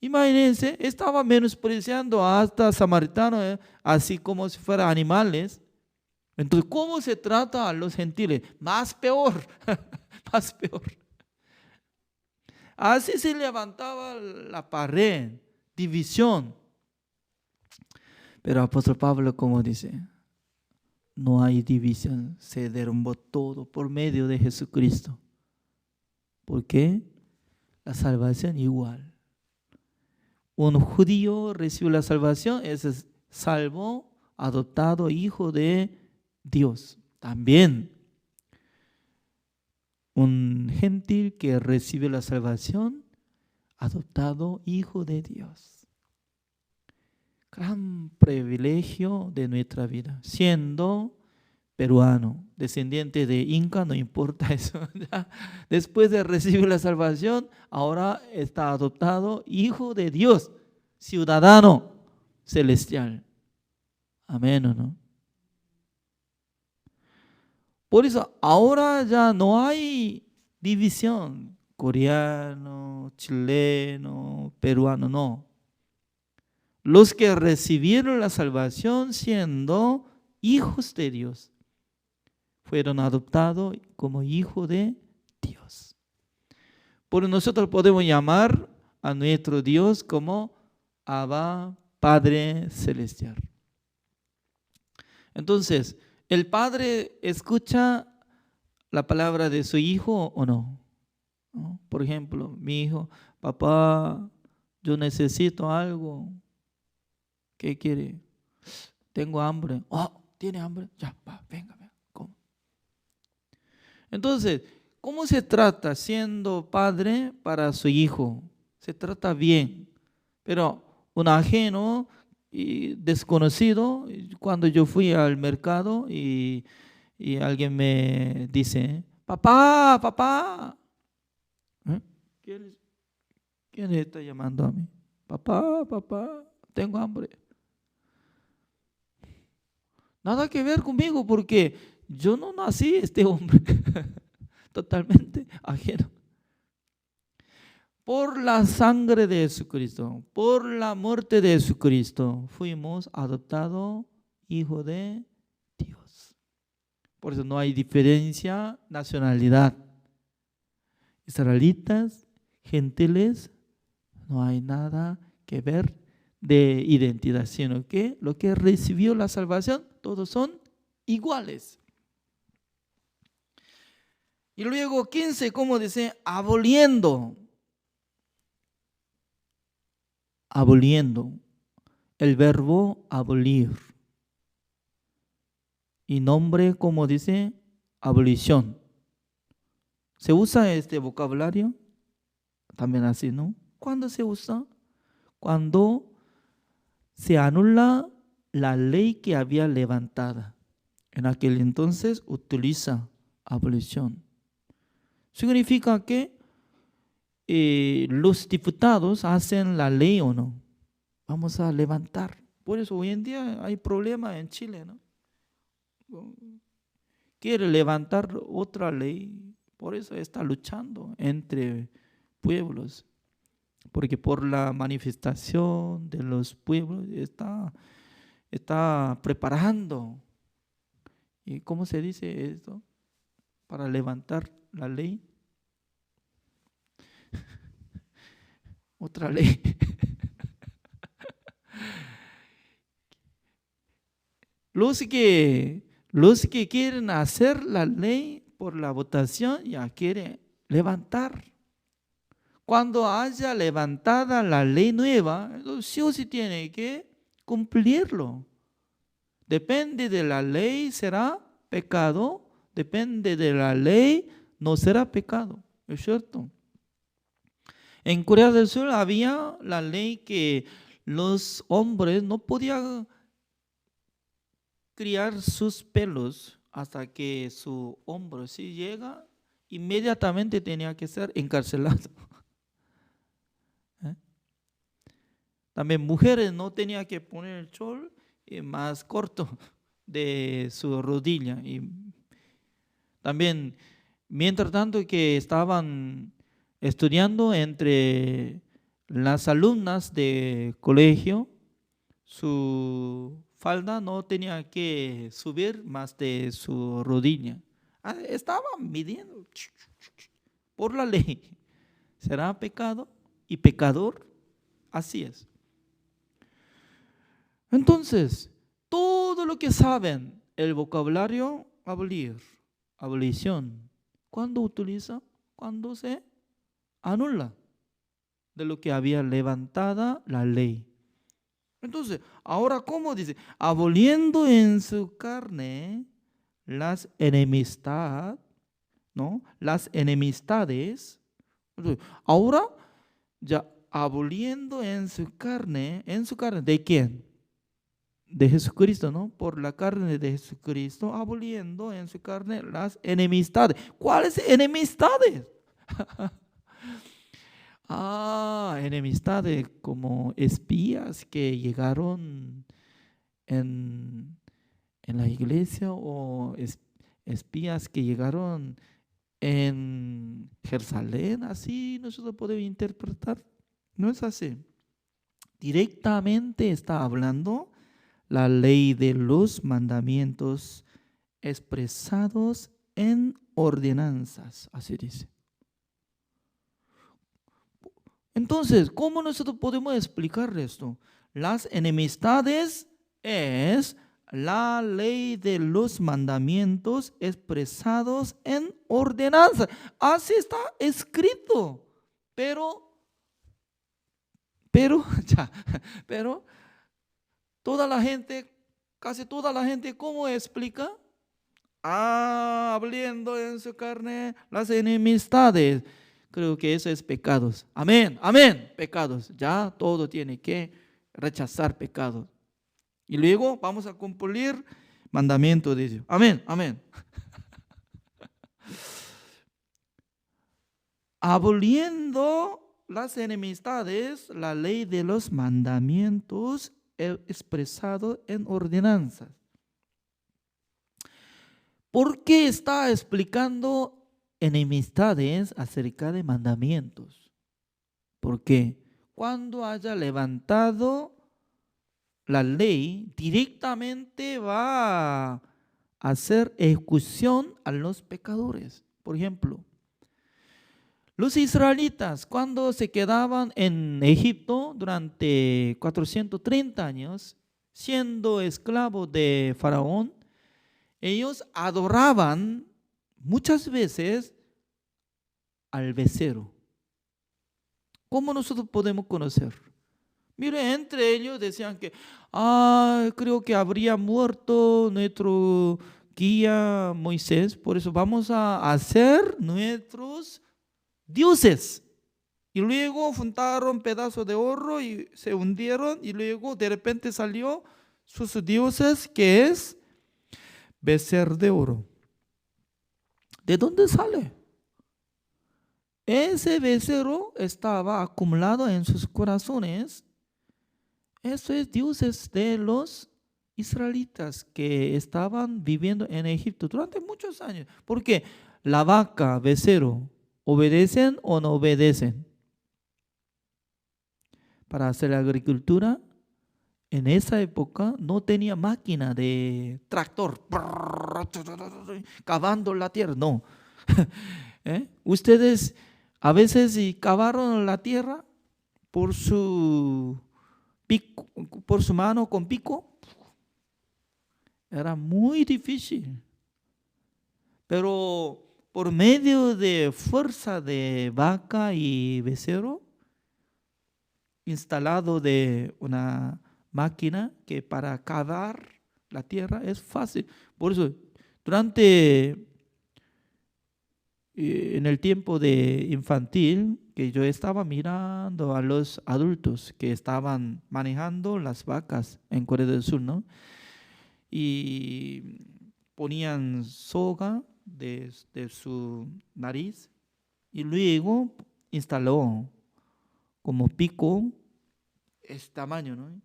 Imagínense, estaba menospreciando hasta samaritanos, así como si fueran animales. Entonces, ¿cómo se trata a los gentiles? Más peor, más peor. Así se levantaba la pared, división. Pero apóstol Pablo, como dice, no hay división, se derrumbó todo por medio de Jesucristo. ¿Por qué? La salvación igual. Un judío recibe la salvación, es salvo, adoptado, hijo de Dios. También un gentil que recibe la salvación, adoptado, hijo de Dios. Gran privilegio de nuestra vida. Siendo peruano, descendiente de Inca, no importa eso. Después de recibir la salvación, ahora está adoptado, hijo de Dios, ciudadano celestial. Amén, ¿o no? Por eso ahora ya no hay división, coreano, chileno, peruano, no. Los que recibieron la salvación siendo hijos de Dios, fueron adoptados como hijos de Dios. Por eso nosotros podemos llamar a nuestro Dios como Abba, Padre Celestial. Entonces, ¿el padre escucha la palabra de su hijo o no? ¿No? Por ejemplo, mi hijo, papá, yo necesito algo. ¿Qué quiere? Tengo hambre. ¿Tiene hambre? Ya, venga, come. Entonces, ¿cómo se trata siendo padre para su hijo? Se trata bien, pero un ajeno y desconocido, cuando yo fui al mercado y alguien me dice, papá, ¿quién está llamando a mí? Papá, tengo hambre. Nada que ver conmigo porque yo no nací este hombre, totalmente ajeno. Por la sangre de Jesucristo, por la muerte de Jesucristo, fuimos adoptados hijos de Dios. Por eso no hay diferencia, nacionalidad. Israelitas, gentiles, no hay nada que ver de identidad, sino que lo que recibió la salvación, todos son iguales. Y luego 15, como dice, aboliendo, el verbo abolir. Y nombre, como dice, abolición. ¿Se usa este vocabulario? También así, ¿no? ¿Cuándo se usa? Cuando se anula la ley que había levantada. En aquel entonces utiliza abolición. Significa que los diputados hacen la ley o no. Vamos a levantar. Por eso hoy en día hay problema en Chile, ¿no? Quiere levantar otra ley, por eso está luchando entre pueblos, porque por la manifestación de los pueblos está preparando. ¿Y cómo se dice esto? Para levantar la ley. Otra ley. Los que quieren hacer la ley por la votación ya quieren levantar. Cuando haya levantada la ley nueva, entonces sí o sí tiene que cumplirlo. Depende de la ley será pecado, depende de la ley no será pecado, ¿es cierto? En Corea del Sur había la ley que los hombres no podían criar sus pelos hasta que su hombro si llega, inmediatamente tenía que ser encarcelado. También mujeres no tenían que poner el chol más corto de su rodilla. Y también, mientras tanto que estaban estudiando entre las alumnas de colegio, su falda no tenía que subir más de su rodilla. Estaban midiendo por la ley. ¿Será pecado y pecador? Así es. Entonces, todo lo que saben, el vocabulario, abolir, abolición, ¿cuándo utiliza? Cuando se anula de lo que había levantada la ley. Entonces, ahora, ¿cómo dice? Aboliendo en su carne las enemistad, ¿no? Las enemistades. Entonces, ahora, ya aboliendo en su carne, ¿de quién? De Jesucristo, ¿no? Por la carne de Jesucristo, aboliendo en su carne las enemistades. ¿Cuáles enemistades? Enemistades como espías que llegaron en la iglesia o espías que llegaron en Jerusalén. Así nosotros podemos interpretar. No es así. Directamente está hablando la ley de los mandamientos expresados en ordenanzas, así dice. Entonces, ¿cómo nosotros podemos explicar esto? Las enemistades es la ley de los mandamientos expresados en ordenanzas. Así está escrito. Pero toda la gente, casi toda la gente, ¿cómo explica? Hablando en su carne las enemistades. Creo que eso es pecados. Amén, amén, pecados. Ya todo tiene que rechazar pecados. Y luego vamos a cumplir mandamiento de Dios. Amén, amén. Aboliendo las enemistades, la ley de los mandamientos expresado en ordenanzas. ¿Por qué está explicando enemistades acerca de mandamientos? Porque cuando haya levantado la ley, directamente va a hacer ejecución a los pecadores. Por ejemplo, los israelitas, cuando se quedaban en Egipto durante 430 años, siendo esclavos de Faraón, ellos adoraban muchas veces al becerro. ¿Cómo nosotros podemos conocer? Mire, entre ellos decían que, creo que habría muerto nuestro guía Moisés, por eso vamos a hacer nuestros dioses. Y luego juntaron pedazos de oro y se hundieron y luego de repente salió sus dioses, que es becerro de oro. ¿De dónde sale? ese becerro estaba acumulado en sus corazones. Eso es dioses de los israelitas que estaban viviendo en Egipto durante muchos años. Porque la vaca, becerro, ¿obedecen o no obedecen? Para hacer la agricultura, en esa época no tenía máquina de tractor cavando la tierra, no. Ustedes a veces cavaron la tierra por su pico, por su mano con pico, era muy difícil. Pero por medio de fuerza de vaca y becerro, instalado de una máquina que para cavar la tierra es fácil. Por eso, durante en el tiempo de infantil, que yo estaba mirando a los adultos que estaban manejando las vacas en Corea del Sur, ¿no? Y ponían soga de su nariz y luego instaló como pico este tamaño, ¿no?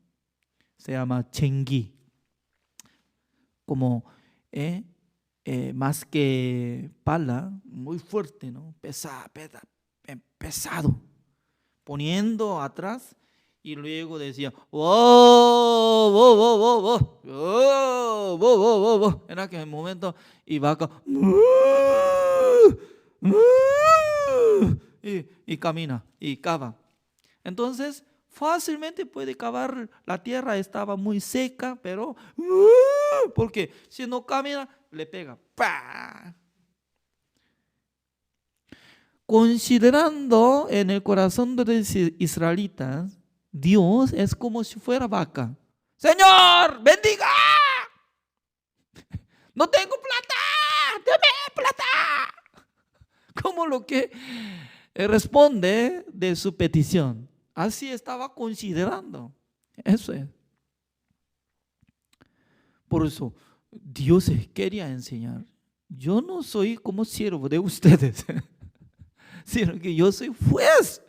Se llama chengi, como más que pala, muy fuerte, ¿no? Pesado, poniendo atrás y luego decía, ¡wow! ¡Wow! ¡Wow! ¡Wow! ¡Wow! ¡Wow! ¡Wow! ¡Wow! ¡Wow! ¡Wow! En aquel momento, y vaca, y camina, y cava. Entonces, fácilmente puede cavar la tierra, estaba muy seca, pero porque si no camina, le pega. ¡Pah! Considerando en el corazón de los israelitas, Dios es como si fuera vaca. Señor, bendiga. No tengo plata, dame plata. Como lo que responde de su petición. Así estaba considerando. Eso es. Por eso, Dios quería enseñar. Yo no soy como siervo de ustedes, sino que yo soy juez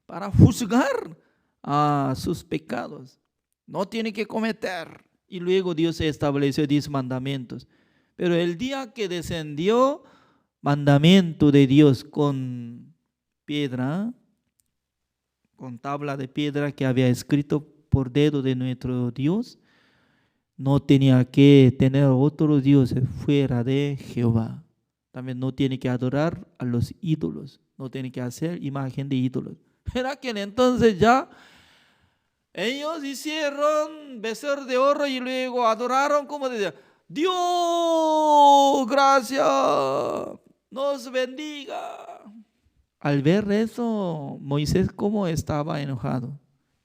para juzgar a sus pecados. No tiene que cometer. Y luego Dios estableció 10 mandamientos. Pero el día que descendió mandamiento de Dios con piedra, con tabla de piedra que había escrito por dedo de nuestro Dios, no tenía que tener otros dioses fuera de Jehová. También no tiene que adorar a los ídolos, no tiene que hacer imagen de ídolos. Era que entonces ya ellos hicieron becerro de oro y luego adoraron, como decía, Dios, gracias, nos bendiga. Al ver eso, Moisés como estaba enojado.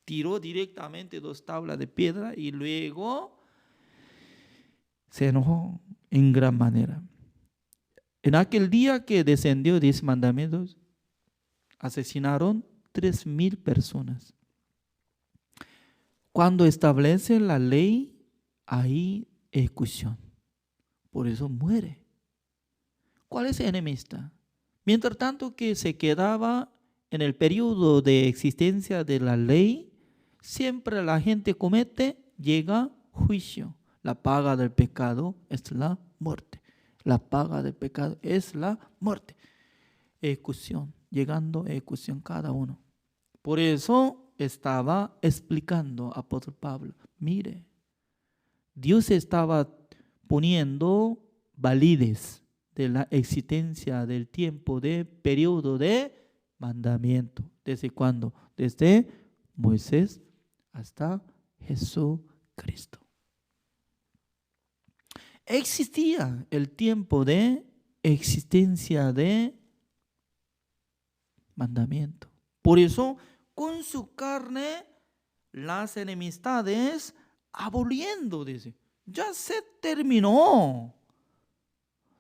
Tiró directamente 2 tablas de piedra y luego se enojó en gran manera. En aquel día que descendió 10 mandamientos, asesinaron 3,000 personas. Cuando establece la ley, hay ejecución. Por eso muere. ¿Cuál es el enemista? Mientras tanto que se quedaba en el periodo de existencia de la ley, siempre la gente comete, llega juicio. La paga del pecado es la muerte. La paga del pecado es la muerte. Ejecución, llegando a ejecución cada uno. Por eso estaba explicando apóstol Pablo, mire, Dios estaba poniendo validez de la existencia del tiempo de periodo de mandamiento. ¿Desde cuándo? Desde Moisés hasta Jesucristo. Existía el tiempo de existencia de mandamiento. Por eso, con su carne, las enemistades aboliendo, dice. Ya se terminó.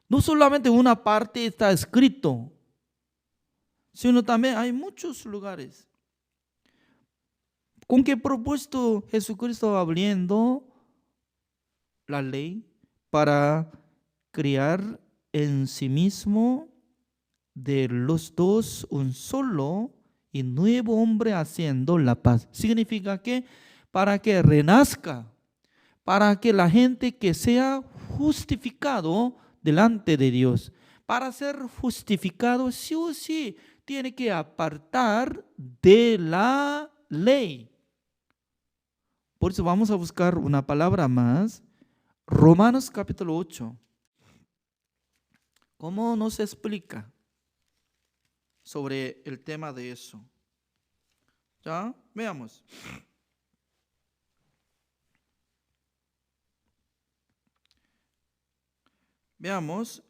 No solamente una parte está escrito, sino también hay muchos lugares. ¿Con qué propósito Jesucristo abriendo la ley? Para crear en sí mismo de los dos un solo y nuevo hombre haciendo la paz. Significa que para que renazca, para que la gente que sea justificado delante de Dios, para ser justificado sí o sí tiene que apartar de la ley. Por eso vamos a buscar una palabra más. Romanos capítulo 8. ¿Cómo nos explica sobre el tema de eso? ¿Ya? Veamos. Veamos.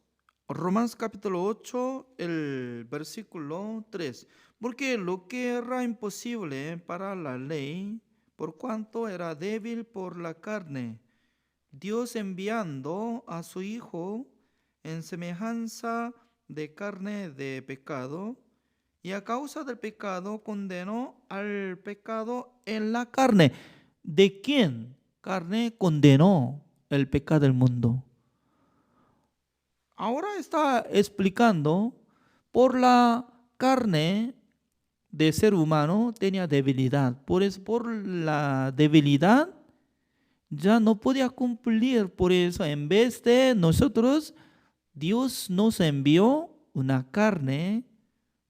Romanos capítulo 8, el versículo 3. Porque lo que era imposible para la ley, por cuanto era débil por la carne, Dios enviando a su Hijo en semejanza de carne de pecado, y a causa del pecado condenó al pecado en la carne. ¿De quién? Carne condenó el pecado del mundo. Ahora está explicando, por la carne de ser humano tenía debilidad. Por eso, por la debilidad, ya no podía cumplir. Por eso, en vez de nosotros, Dios nos envió una carne,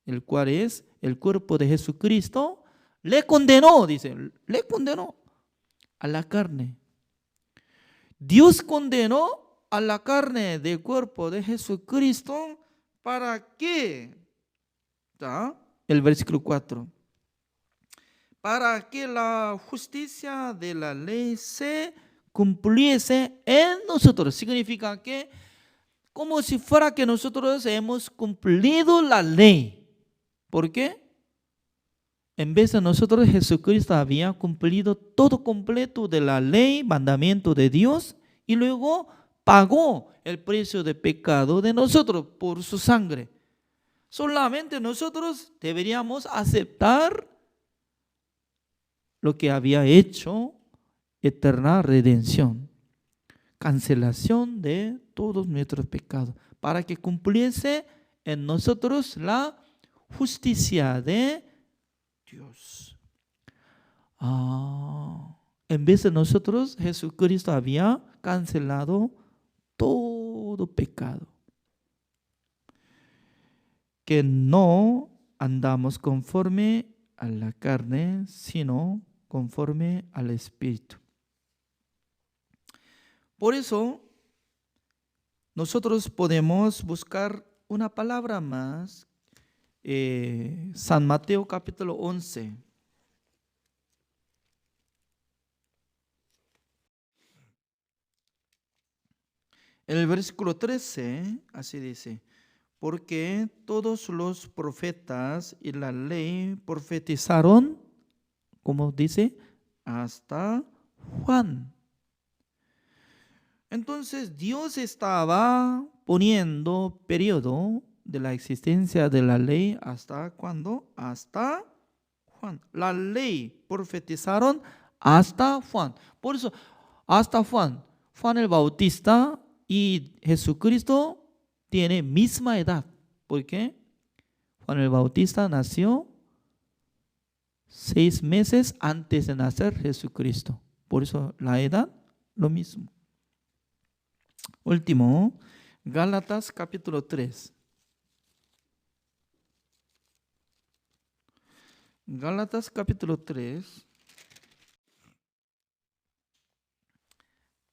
el cual es el cuerpo de Jesucristo. Le condenó, dice, le condenó a la carne. Dios condenó a la carne del cuerpo de Jesucristo. ¿Para qué? ¿Está? El versículo 4. Para que la justicia de la ley se cumpliese en nosotros. Significa que como si fuera que nosotros hemos cumplido la ley. ¿Por qué? En vez de nosotros, Jesucristo había cumplido todo completo de la ley, mandamiento de Dios, y luego pagó el precio de pecado de nosotros por su sangre. Solamente nosotros deberíamos aceptar lo que había hecho, eterna redención, cancelación de todos nuestros pecados, para que cumpliese en nosotros la justicia de Dios. En vez de nosotros, Jesucristo había cancelado todo pecado. Que no andamos conforme a la carne, sino conforme al Espíritu. Por eso, nosotros podemos buscar una palabra más. San Mateo capítulo 11. El versículo 13, así dice: porque todos los profetas y la ley profetizaron, como dice, hasta Juan. Entonces Dios estaba poniendo periodo de la existencia de la ley hasta ¿cuándo? Hasta Juan. La ley profetizaron hasta Juan. Por eso, hasta Juan. Juan el Bautista y Jesucristo tiene misma edad. ¿Por qué? Juan el Bautista nació 6 meses antes de nacer Jesucristo. Por eso la edad, lo mismo. Último, Gálatas capítulo 3. Gálatas capítulo 3.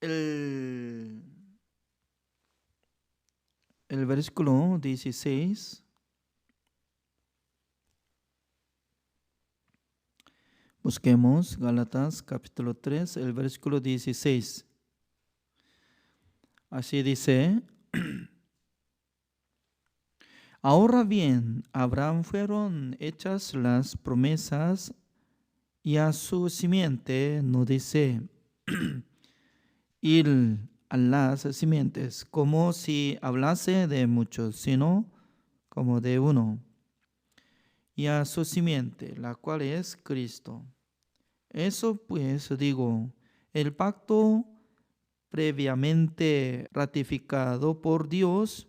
El versículo 16. Busquemos Gálatas capítulo 3, el versículo 16. Así dice: ahora bien, a Abraham fueron hechas las promesas y a su simiente no dice ir a las simientes, como si hablase de muchos, sino como de uno, y a su simiente, la cual es Cristo. Eso pues digo, el pacto previamente ratificado por Dios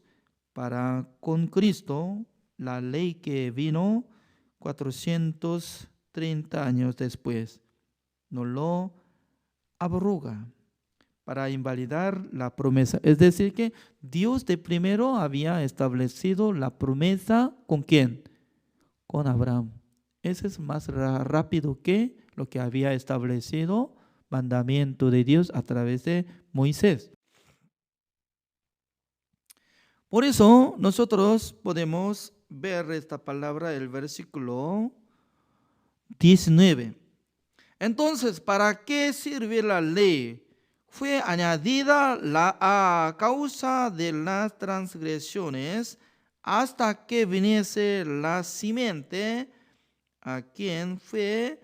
para con Cristo la ley que vino 430 años después. No lo abroga para invalidar la promesa. Es decir, que Dios de primero había establecido la promesa ¿con quién? Con Abraham. Ese es más rápido que lo que había establecido mandamiento de Dios a través de Moisés. Por eso nosotros podemos ver esta palabra, el versículo 19. Entonces, ¿para qué sirve la ley? Fue añadida a causa de las transgresiones hasta que viniese la simiente a quien fue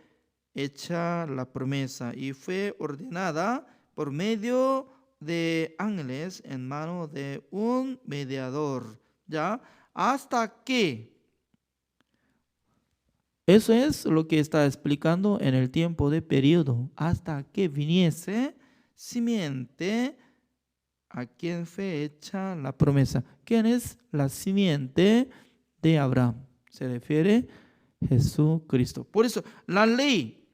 hecha la promesa y fue ordenada por medio de ángeles en mano de un mediador. ¿Ya? Hasta que. Eso es lo que está explicando en el tiempo de periodo. Hasta que viniese simiente a quien fue hecha la promesa. ¿Quién es la simiente de Abraham? Se refiere a Jesucristo. Por eso, la ley,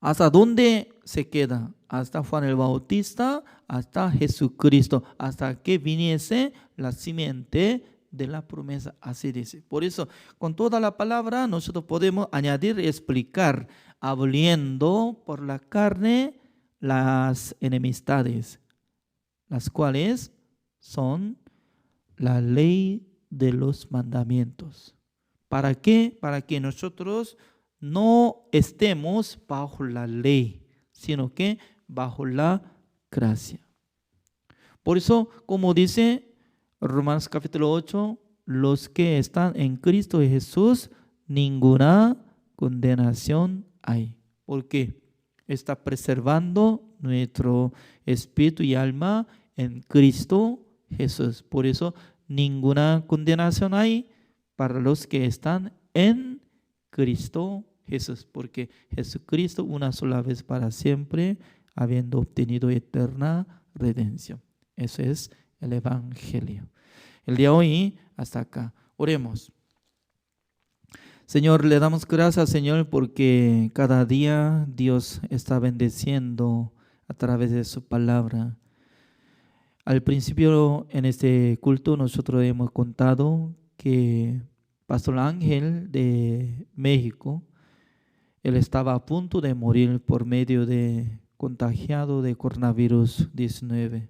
¿hasta dónde se queda? Hasta Juan el Bautista, hasta Jesucristo, hasta que viniese la simiente de la promesa, así dice. Por eso, con toda la palabra, nosotros podemos añadir y explicar, aboliendo por la carne las enemistades, las cuales son la ley de los mandamientos. ¿Para qué? Para que nosotros no estemos bajo la ley, sino que bajo la gracia. Por eso, como dice Romanos capítulo 8, los que están en Cristo Jesús, ninguna condenación hay. ¿Por qué? Está preservando nuestro espíritu y alma en Cristo Jesús. Por eso, ninguna condenación hay para los que están en Cristo Jesús, porque Jesucristo una sola vez para siempre, habiendo obtenido eterna redención. Eso es el Evangelio. El día de hoy, hasta acá. Oremos. Señor, le damos gracias, Señor, porque cada día Dios está bendeciendo a través de su palabra. Al principio, en este culto, nosotros hemos contado que Pastor Ángel de México, él estaba a punto de morir por medio de contagiado de coronavirus 19.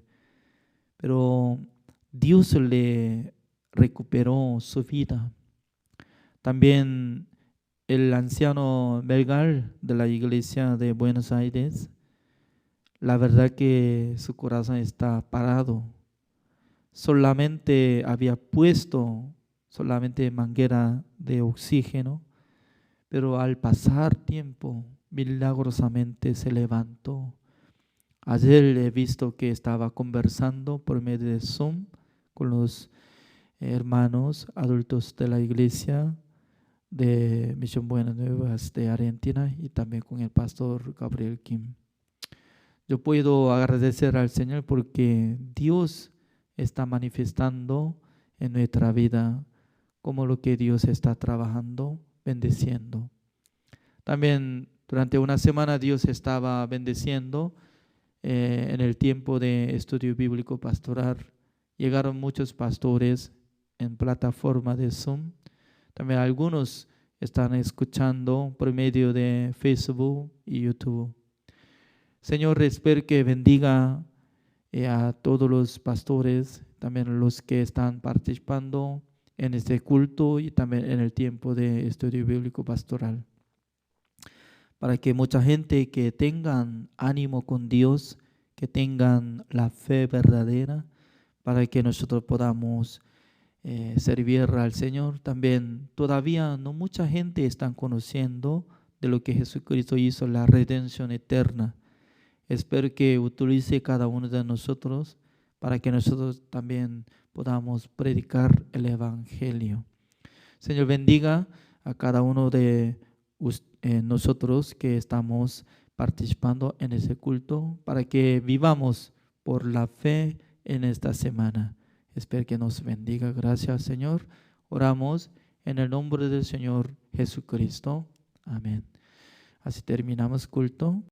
Pero Dios le recuperó su vida. También el anciano Melgar de la iglesia de Buenos Aires, la verdad que su corazón está parado. Solamente había puesto manguera de oxígeno, pero al pasar tiempo, milagrosamente se levantó. Ayer he visto que estaba conversando por medio de Zoom con los hermanos adultos de la iglesia de Misión Buenas Nuevas de Argentina y también con el pastor Gabriel Kim. Yo puedo agradecer al Señor porque Dios está manifestando en nuestra vida como lo que Dios está trabajando, bendeciendo. También durante una semana Dios estaba bendeciendo en el tiempo de estudio bíblico pastoral. Llegaron muchos pastores en plataforma de Zoom. También algunos están escuchando por medio de Facebook y YouTube. Señor, espero que bendiga a todos los pastores, también los que están participando en este culto y también en el tiempo de estudio bíblico pastoral. Para que mucha gente que tengan ánimo con Dios, que tengan la fe verdadera, para que nosotros podamos servir al Señor. También todavía no mucha gente está conociendo de lo que Jesucristo hizo, la redención eterna. Espero que utilice cada uno de nosotros para que nosotros también podamos predicar el Evangelio. Señor, bendiga a cada uno de nosotros que estamos participando en ese culto para que vivamos por la fe en esta semana. Espero que nos bendiga. Gracias, Señor. Oramos en el nombre del Señor Jesucristo. Amén. Así terminamos culto.